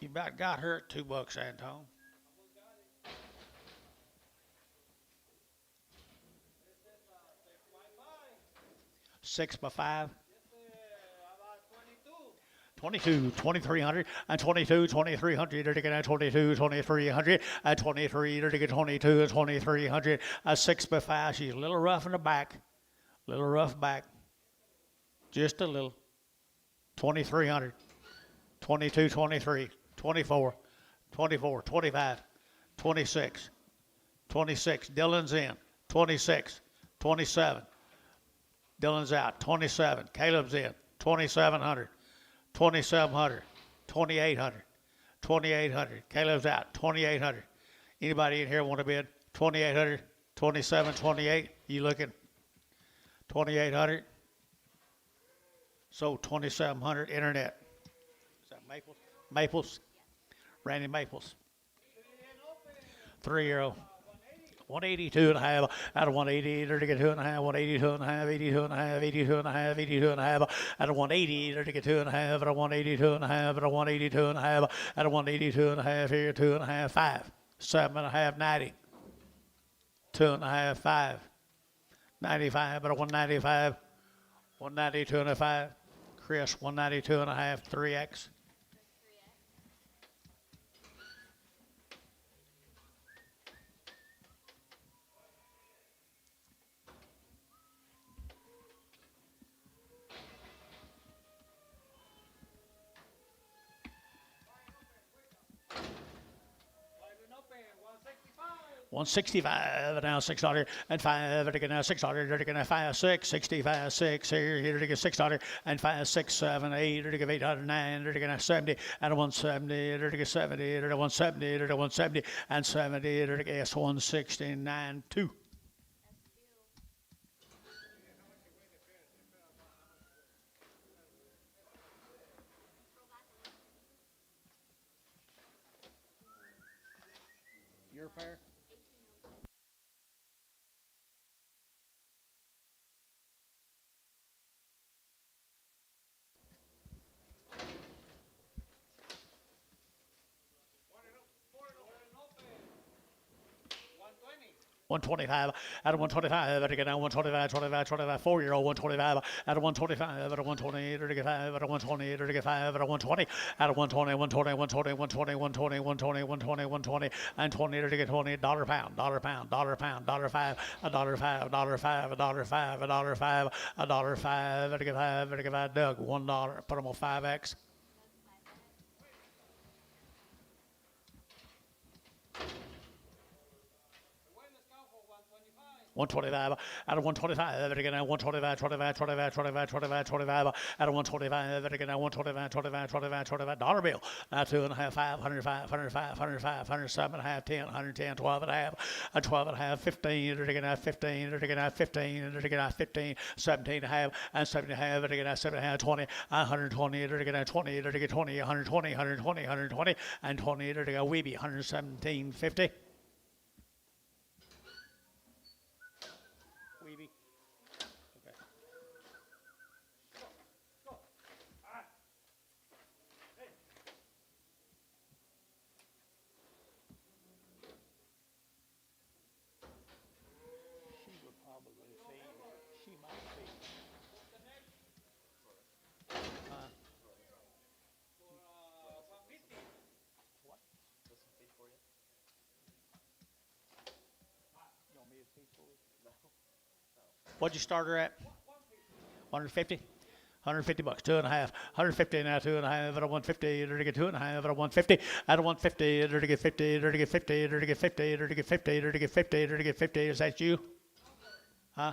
You about got her at $2, Anton. Six by 5. About 22, 2300, and 22, 2300, to get 22, 2300, and 23, to get 22, 2300, 6 by 5. She's a little rough in the back, little rough back, just a little. 2300, 22, 23, 24, 24, 25, 26, 26. Dylan's in, 26, 27. Dylan's out, 27. Caleb's in, 2700. 2,700, 2,800, 2,800. Caleb's out, 2,800. Anybody in here want to bid? 2,800, 27, 28. You looking? 2,800. So 2,700. Internet. Is that Maples? Maples. Randy Maples. 3-year-old. 182 and a half out of 180 to get 2.5, 182 and a half, 82 and a half, 82 and a half, 82 and a half out of 180 to get 2.5 out of 182 and a half, out of 182 and a half, out of 182 and a half here, 2.5, 5, 7.5, 90, 2.5, 5, 95 out of 195, 192 and a 5, Chris, 192.5, 3X. Wide open, 165. 165 now $6 and 5 and again now $6 and again 5 6 65 6 here to get $6 and 5 6 7 8 to get 800 9 to get 70 and 170 to get 70 to 170 to 170 and 70 to get 169 2. Your pair. Open. 120. 125 out of 125 and again now 125 25 25 4-year-old 125 out of 125 out of 120 to get 5 out of 120 to get 5 out of 120 out of 120 120 120 120 120 120 120 120 and 20 to get 20 dollar pound dollar pound dollar pound dollar five a dollar five dollar five a dollar five a dollar five a dollar five to get 5 to get 5 Doug $1 put them on 5X. Let's go for 125. 125 out of 125 again now 125 25 25 25 25 25 out of 125 again now 125 25 25 25 dollar bill now 2.5 5 105 105 105 107 and a half 10 110 12 and a half 12 and a half 15 again now 15 again now 15 again now 15 17 and a half and 17 and a half again now 7 and a half 20 120 again now 20 again 20 120 120 120 and 20 again weeby 117.50. She might be. For 150. What'd you start her at? 150. 150 bucks, 2.5, 150 now, 2.5 out of 150, to get 2.5 out of 150, out of 150, to get 50, to get 50, to get 50, to get 50, to get 50, to get 50. Is that you? Huh?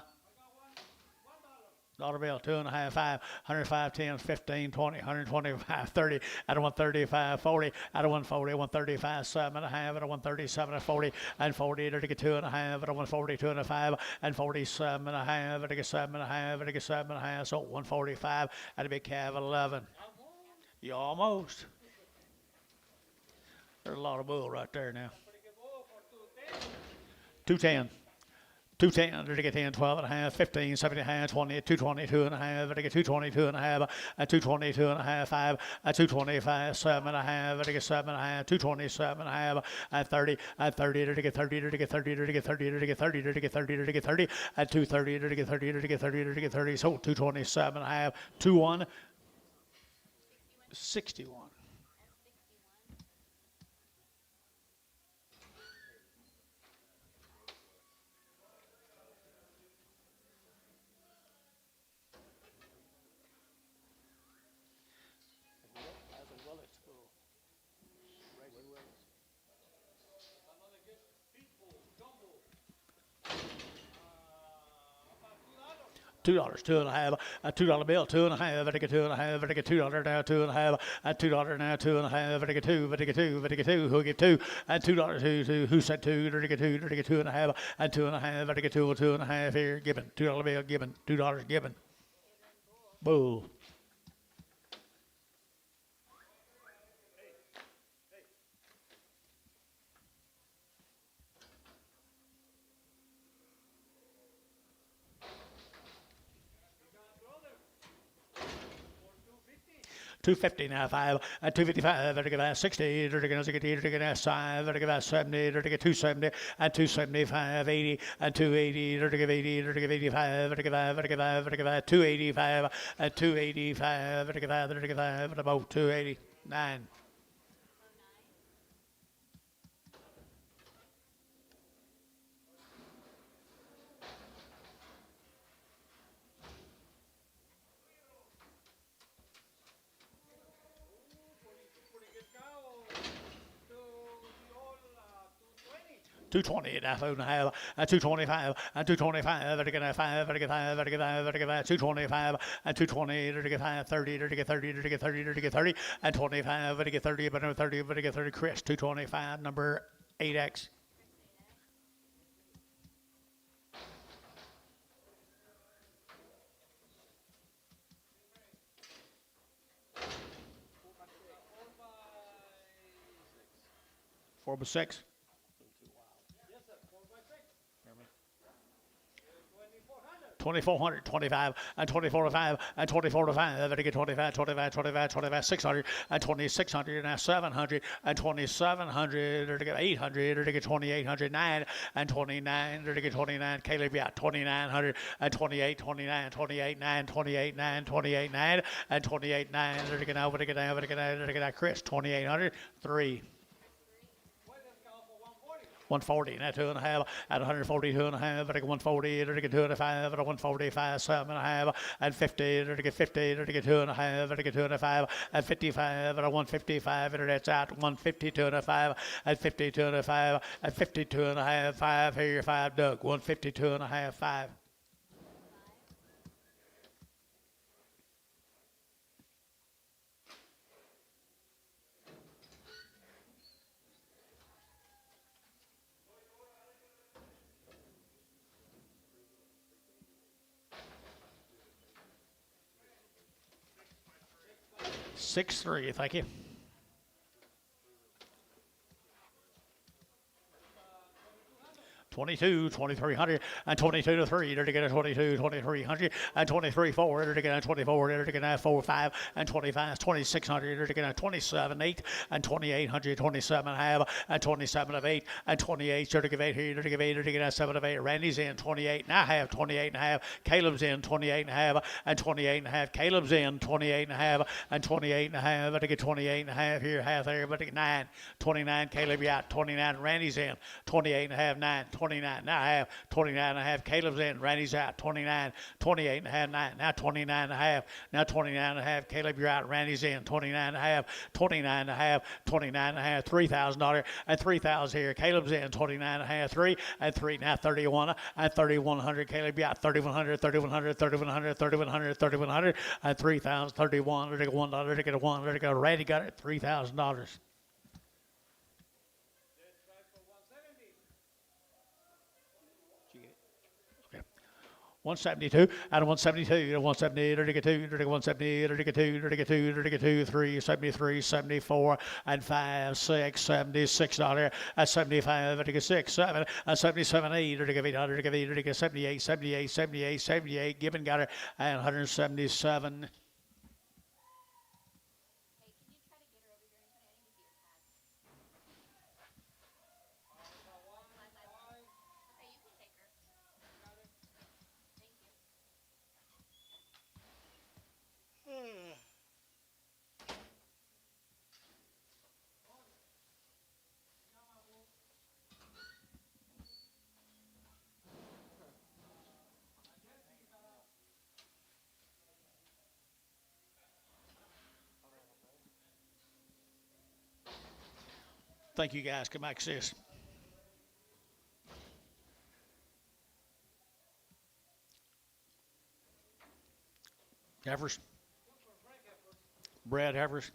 Dollar bill, 2.5, 5, 105, 10, 15, 20, 125, 30, out of 135, 40, out of 140, 135, 7.5, out of 137, and 40, and 40, to get 2.5, out of 140, 2.5, and 47.5, to get 7.5, to get 7.5, so 145, at a big cab 11. You almost. There's a lot of bull right there now. 210. 210 to get 10, 12 and a half, 15, 17 and a half, 20, 220, 2.5, to get 220, 2.5, 220, 2.5, 5, 225, 7.5, to get 7.5, 227 and a half, 30, 30 to get 30, to get 30, to get 30, to get 30, to get 30, to get 30, 230 to get 30, to get 30, to get 30, so 227 and a half, 21, 61. $2, 2.5, a $2 bill, 2.5, I get 2.5, I get $2 now, 2.5, $2 now, 2.5, I get 2, I get 2, I get 2, who get 2, and $2, who said 2, I get 2, I get 2.5, and 2.5, I get 2, 2.5 here, given, $2 bill, given, $2 given. Bull. 250 now, 5, and 255, to get 60, to get 60, to get 5, to get 70, to get 270, and 275, 80, and 280, to get 80, to get 85, to get 5, to get 5, to get 285, and 285, to get 5, to get 5, and about 289. Pretty good cow. To the old 220. 220 and a half, and a half, and 225, and 225, to get 5, to get 5, to get 5, to get 5, 225, and 220, to get 5, 30, to get 30, to get 30, to get 30, and 25, to get 30, but no 30, but to get 30, Chris, 225, number 8X. Four by six. Yes, sir. 4x6. 2400, 25, and 24 to 5, and 24 to 5, to get 25, 25, 25, 25, 600, and 2600, and 700, and 2700, to get 800, to get 2800, 9, and 29, to get 29, Caleb, yeah, 2900, and 28, 29, 28, 9, 28, 9, 28, 9, and 28, 9, to get over, to get over, to get over, to get out, Chris, 2800, 3. 140, and 2.5, at 140, 2.5, at 140, to get 2.5, at 145, 7.5, and 50, to get 50, to get 2.5, to get 2.5, at 55, at 155, and that's out 150, 2.5, at 52 and a 5, at 52 and a half, 5, here your 5, Doug, 152 and a half, 5. Six three, thank you. 22, 2300, and 22 to 3, to get a 22, 2300, and 23 4, to get a 24, to get a 4 5, and 25, 2600, to get a 27 8, and 2800, 27 half, and 27 of 8, and 28, to give 8 here, to give 8, to get a 7 of 8. Randy's in 28 and a half, 28 and a half. Caleb's in 28 and a half, and 28 and a half. Caleb's in 28 and a half, and 28 and a half, to get 28 and a half here, half there, but 9, 29. Caleb, yeah, 29. Randy's in 28 and a half, 9, 29 and a half, 29 and a half. Caleb's in, Randy's out, 29, 28 and a half, 9, now 29 and a half, now 29 and a half. Caleb, you're out, Randy's in, 29 and a half, 29 and a half, 29 and a half, $3,000, and 3,000 here. Caleb's in, 29 and a half, 3, and 3, now 31, and 3,100. Caleb, you're out, 3,100, 3,100, 3,100, 3,100, 3,100, and 3,000, 31, to get $1, to get a 1, to get a Randy got it, $3,000. Okay. 172 out of 172 to 170 to get 2 to get 170 to get 2 to get 2 to get 2 3 73 74 and 5 6 76 dollar at 75 to get 6 7 and 77 8 to get 800 to get 8 to get 78 78 78 78 Gibbon got her and 177. Thank you guys. Come back, sis. Heifers. Brad Heifers.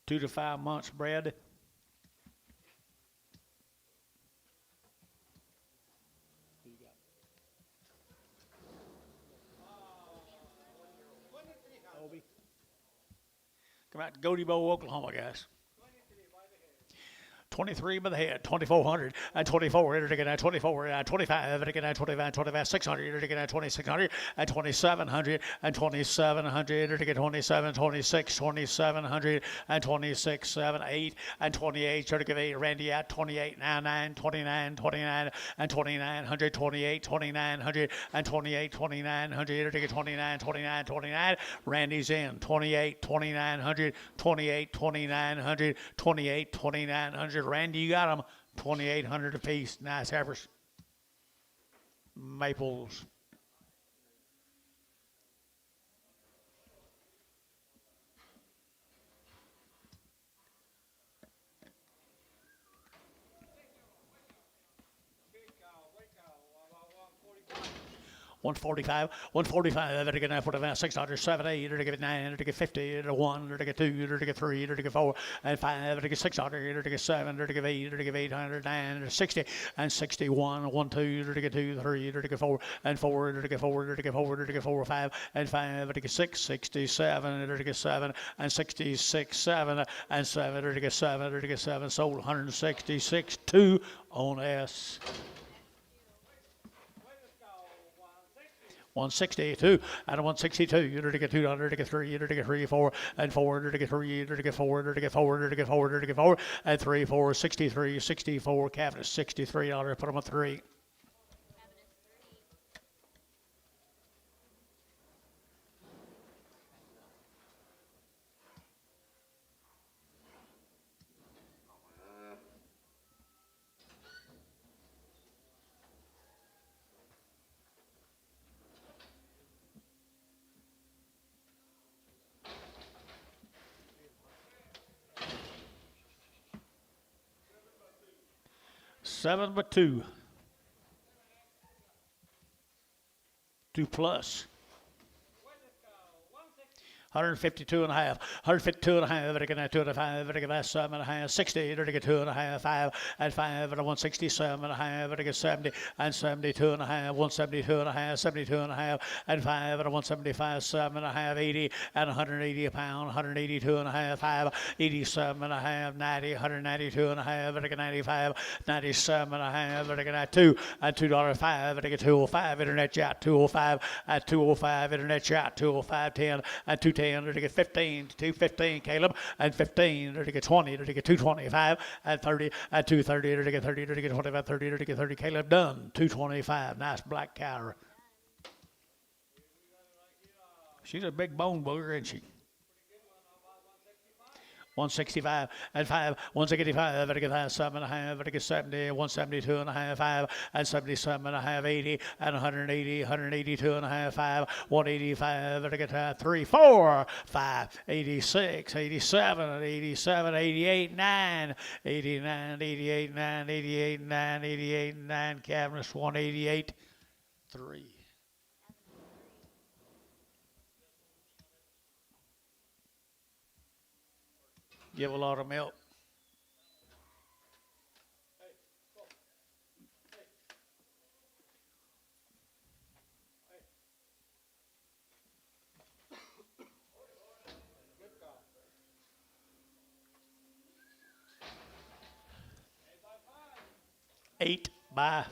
2 to 5 months, Brad. Come out to Goatee Bowl, Oklahoma, guys. 23 by the head, 2,400 and 24, enter ticket at 24 and 25, enter ticket at 25, 25, 600, enter ticket at 2,600 and 2,700 and 2,700, enter ticket 27, 26, 2,700 and 26, 7, 8 and 28, enter ticket 8, Randy at 28, now 9, 29, 29 and 2,900, 28, 2,900 and 28, 2,900, enter ticket 29, 29, 29, Randy's in, 28, 2,900, 28, 2,900, 28, 2,900. Randy, you got them. 2,800 apiece. Nice average. Maples. Big cow, white cow, about 145. 145, 145, enter get 45, 600, 7, 8, enter get 9, enter get 50, enter 1, enter get 2, enter get 3, enter get 4, and 5, enter get 600, enter get 7, enter get 8, enter get 800, 9, enter 60, and 61, 1, 2, enter get 2, 3, enter get 4, and 4, enter get 4, enter get 4, enter get 4, 5, and 5, enter get 6, 67, enter get 7, and 66, 7, and 7, enter get 7, enter get 7, sold 166, 2 on S. 162 and a 162. You're to get 2, to get 3, you're to get 3, 4, and 4, to get 3, to get 4, to get 4, to get 4, to get 4, and 3, 4, 63, 64. Cabinet $63. Put them at 3. Seven by two. 2 plus. 152 and a half, 152 and a half, enter get 2 and a 5, enter get 7 and a half, 60, enter get 2 and a half, 5 and 5, enter 167 and a half, enter get 70 and 72 and a half, 172 and a half, 72 and a half, and 5 enter 175, 7 and a half, 80 and 180 a pound, 182 and a half, 5, 87 and a half, 90, 192 and a half, enter get 95, 97 and a half, enter get 2 and $2.05, enter get 205, internet chat 205 at 205, internet chat 205, 10 and 210. To get 15, 215, Caleb, and 15, to get 20, to get 225, and 30, and 230, to get 30, to get 25, 30, to get 30, Caleb, done, 225, nice black cow. She's a big bone booger, isn't she? 165 and 5, 165, enter get 7 and a half, enter get 70, 172 and a half, 5, and 77 and a half, 80, and 180, 182 and a half, 5, 185, enter get 3, 4, 5, 86, 87, 87, 88, 9, 89, 88, 9, 88, 9, 88, 9, cabinets 188, 3. Give a lot of milk. Eight by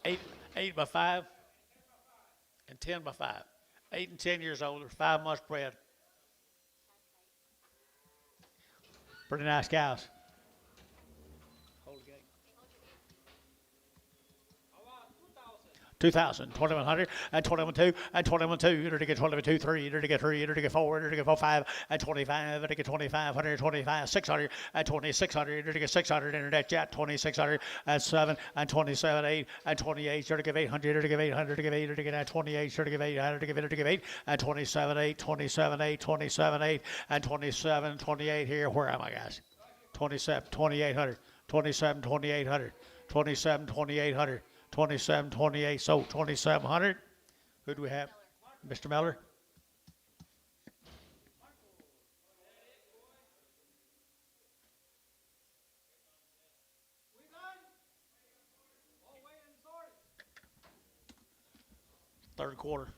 8 by 5 and 10 by 5. 8 and 10 years old. 5 months bred. Pretty nice cows. 2,000, 2,100, and 21,2, and 21,2, you're to get 22, 3, you're to get 3, you're to get 4, you're to get 4, 5, and 25, you're to get 2,500, 25, 600, and 2,600, you're to get 600, internet chat, 2,600, and 7, and 27, 8, and 28, you're to give 800, you're to give 800, to give 8, you're to get 28, you're to give 800, to give 8, to give 8, and 27, 8, 27, 8, 27, 8, and 27, 28 here. Where am I, guys? 27, 2,800, 27, 2,800, 27, 2,800. 27, 28, so 2,700. Who do we have? Mr. Miller? Third quarter.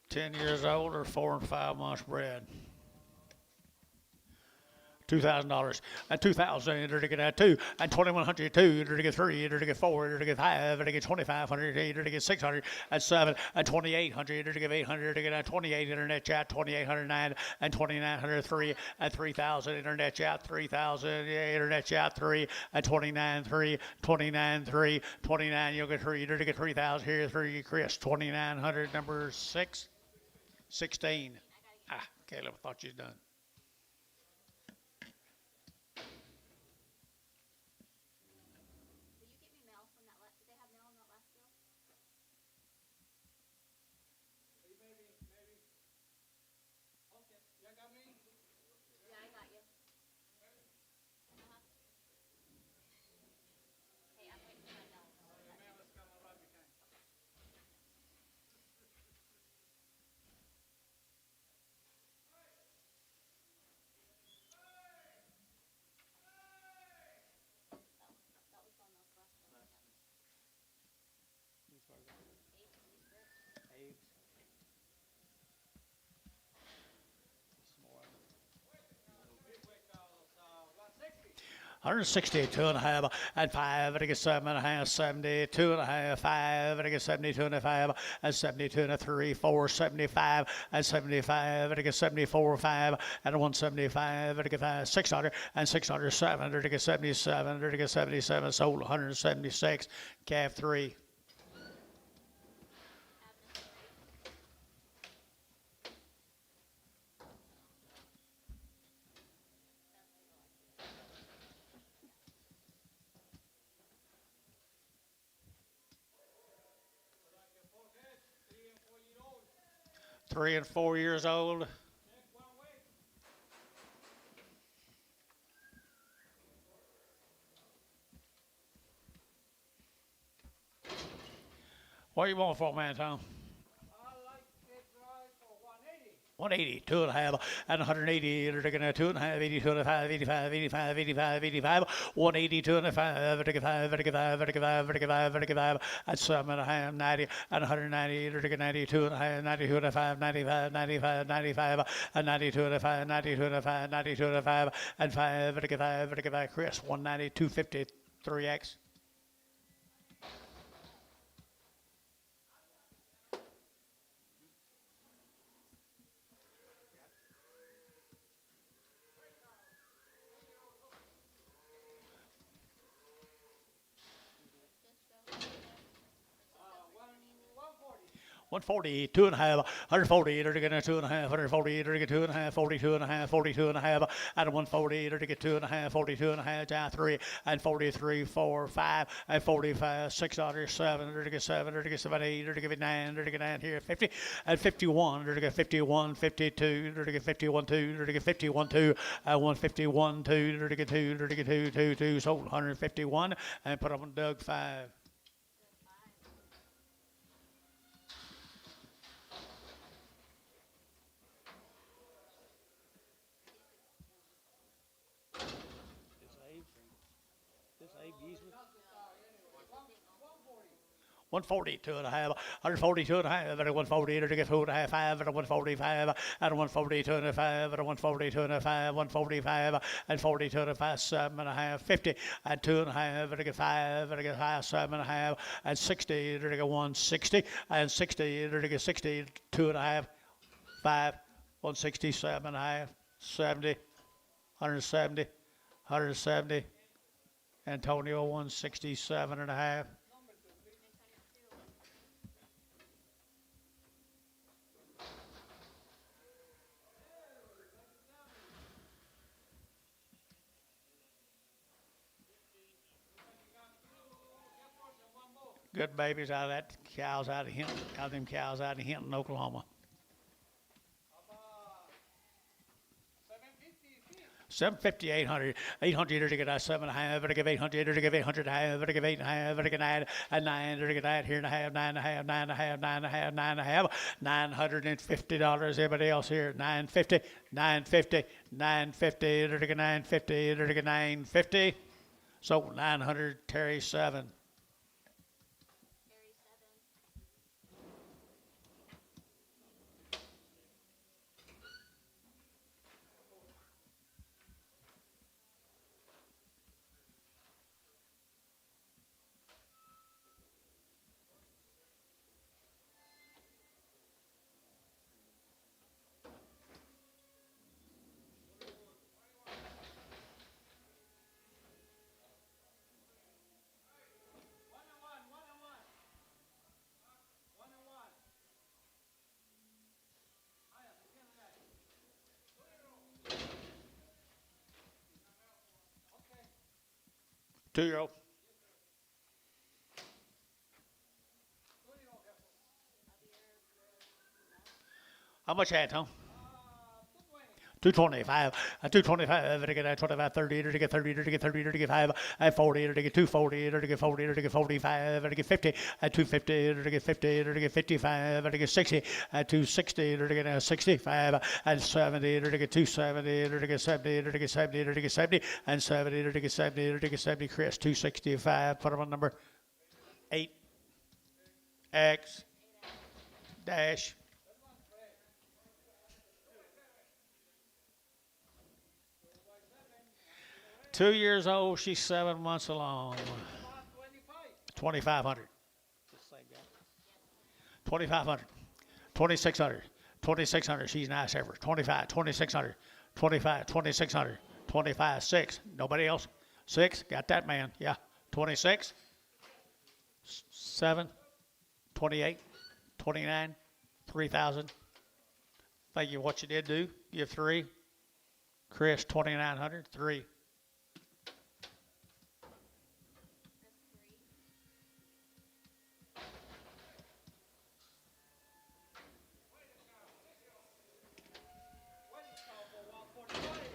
10 years old or 4 and 5 months bred. $2,000 and 2,000. Enter to get at 2 and 2,100. 2. Enter to get 3. Enter to get 4. Enter to get 5. Enter to get 2,500. Enter to get 600 and 7 and 2,800. Enter to get 800. Enter to get 28. Internet chat 2,809 and 2,903 and 3,000. Internet chat 3,000. Internet chat 3 and 29,3. 29,3. 29. You'll get 3. Enter to get 3,000. Here 3. Chris 2,900. Number 6. 16. Caleb, I thought you'd done. Will you get me mail from that last? Did they have mail on that last bill? Maybe. Okay, you got me? Yeah, I got you. Hey, I'm waiting for my mail. Your mail is coming right behind. That was on the last bill. Big weight calls, 160. 160, 2.5 and 5, and I get 7.5, 70, 2.5, 5, and I get 72 and a 5, and 72 and a 3, 4, 75, and 75, and I get 74, 5, and a 175, and I get 5, 600, and 607, and I get 77, and I get 77, sold 176, calf 3. Like a 4 head, 3 and 4 year old. 3 and 4 years old. Check one way. What do you want for, man, Tom? I like it right for 180. 180, 2.5, and 180, and they're gonna 2.5, 80, 2.5, 85, 85, 85, 85, 180, 2.5, 85, 85, 85, 85, 85, and 7.5, 90, and 190, they're gonna 92 and a half, 92 and a 5, 95, 95, 95, and 92 and a 5, 92 and a 5, 92 and a 5, and 5, 85, 85, Chris, 190, 250, 3X. One 140, forty. 2.5, 140, they're gonna 2.5, 140, they're gonna 2.5, 42 and a half, 42 and a half, and 140, they're gonna 2.5, 42 and a half, down 3, and 43, 4, 5, and 45, 6, 7, they're gonna 7, they're gonna 7, 8, they're gonna 9, they're gonna 9 here, 50, and 51, they're gonna 51, 52, they're gonna 51, 2, they're gonna 51, 2, and 151, 2, they're gonna 2, they're gonna 2, 2, 2, sold 151, and put on Doug 5. This Abe Giesman? 140, 2.5, 142 and a half, and a 140, and a 2.5, 5, and a 145, and a 142 and a 5, and a 142 and a 5, 145, and 42 and a 5, 7.5, 50, and 2.5, and a 5, and a 5, 7.5, and 60, and a 160, and 60, and a 60, 2.5, 5, 167.5, 70, 170, 170, Antonio 167.5. Good babies out of that cows out of Hinton, out of them cows out of Hinton, Oklahoma. 750, 800, 800 to get that 7.5, to give 800, to give 800 half, to give 8.5, to get 9, and 9, to get that here and a half, 9.5, 9.5, 9.5, 9.5, $950. Everybody else here, 950, 950, 950, to get 950, to get 950. So 900, Terry 7. Carry 7. 2-year-old. How much had, Tom? 225, 225, to get 25, 30, to get 30, to get 30, to get 5, 40, to get 240, to get 40, to get 45, to get 50, 250, to get 50, to get 55, to get 60, 260, to get 65, and 70, to get 270, to get 70, to get 70, to get 70, and 70, to get 70, to get 70. Chris, 265. Put him on number 8. X dash. 2 years old, she's 7 months along. 2,500. 2,500. 2,600. 2,600. She's nice ever. 25. 2,600. 25. 2,600. 25. 6. Nobody else? 6. Got that man. Yeah. 26. 7. 28. 29. 3,000. Thank you. What you did do. Give 3. Chris, 2,900. 3.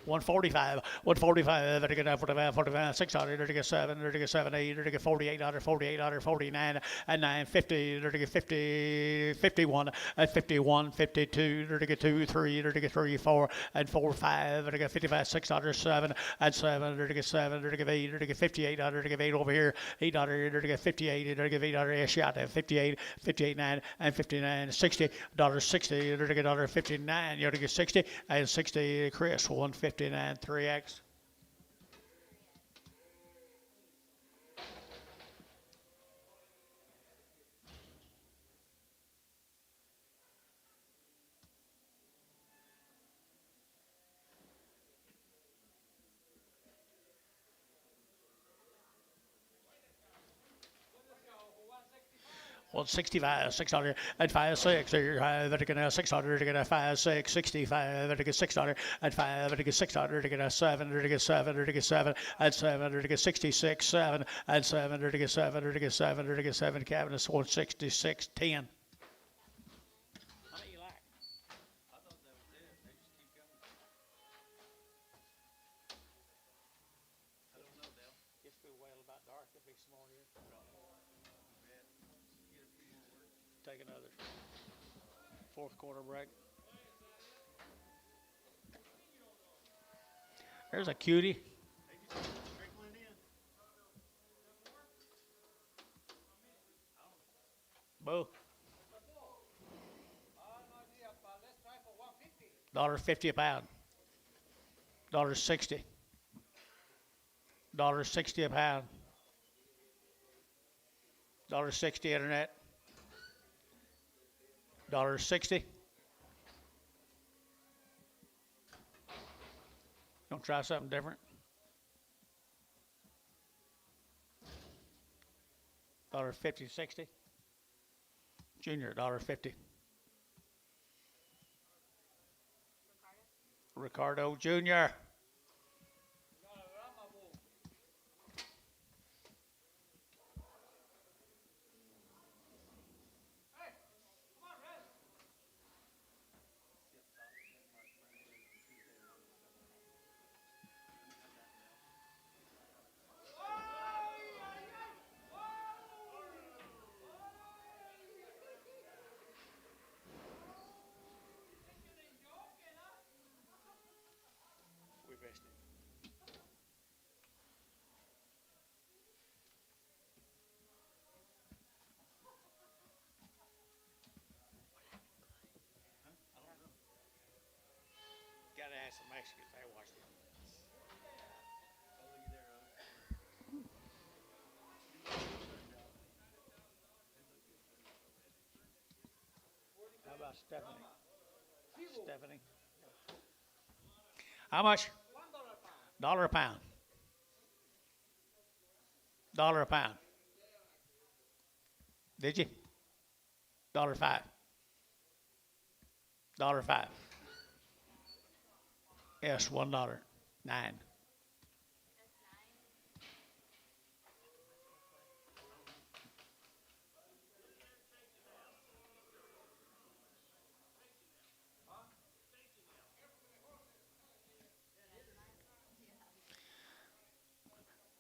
145, 145, to get 45, 45, 600, to get 7, to get 7, 8, to get 4800, 4800, 49, and 9, 50, to get 50, 51, and 51, 52, to get 2, 3, to get 3, 4, and 4, 5, to get 55, 600, 7, and 7, to get 7, to get 8, to get 5800, to get 8 over here, 800, to get 58, to get 800, shot at 58, 58, 9, and 59, 60, $60, to get 59, you to get 60, and 60, Chris, 159, 3X. Well, 65, 600, and 5, 6, to get 600, to get 5, 6, 65, to get 600, and 5, to get 600, to get 7, to get 7, to get 7, and 7, to get 66, 7, and 7, to get 7, to get 7, to get 7, cabinets, 166, 10. Take another 4th quarter break. There's a cutie. Boo. $1.50 a pound. $1.60. $1.60 a pound. $1.60 internet. $1.60. Don't try something different. $1.50, 60. Junior, $1.50. Ricardo Junior. Gotta ask the Mexicans, they watch it. How about Stephanie? Stephanie. How much? $1 a pound. $1 a pound. Did you? $1.05. $1.05. Yes, $1. 9.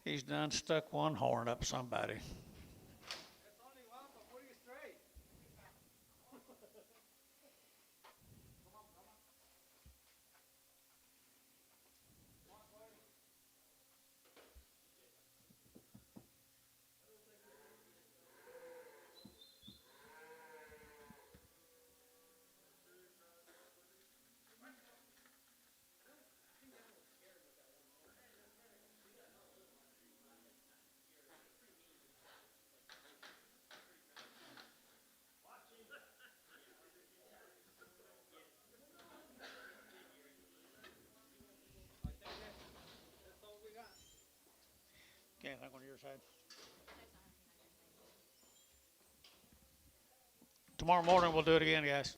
He's done stuck one horn up somebody. That's only one, but put it straight. I think that's all we got. Can't think on your side. Tomorrow morning we'll do it again, guys.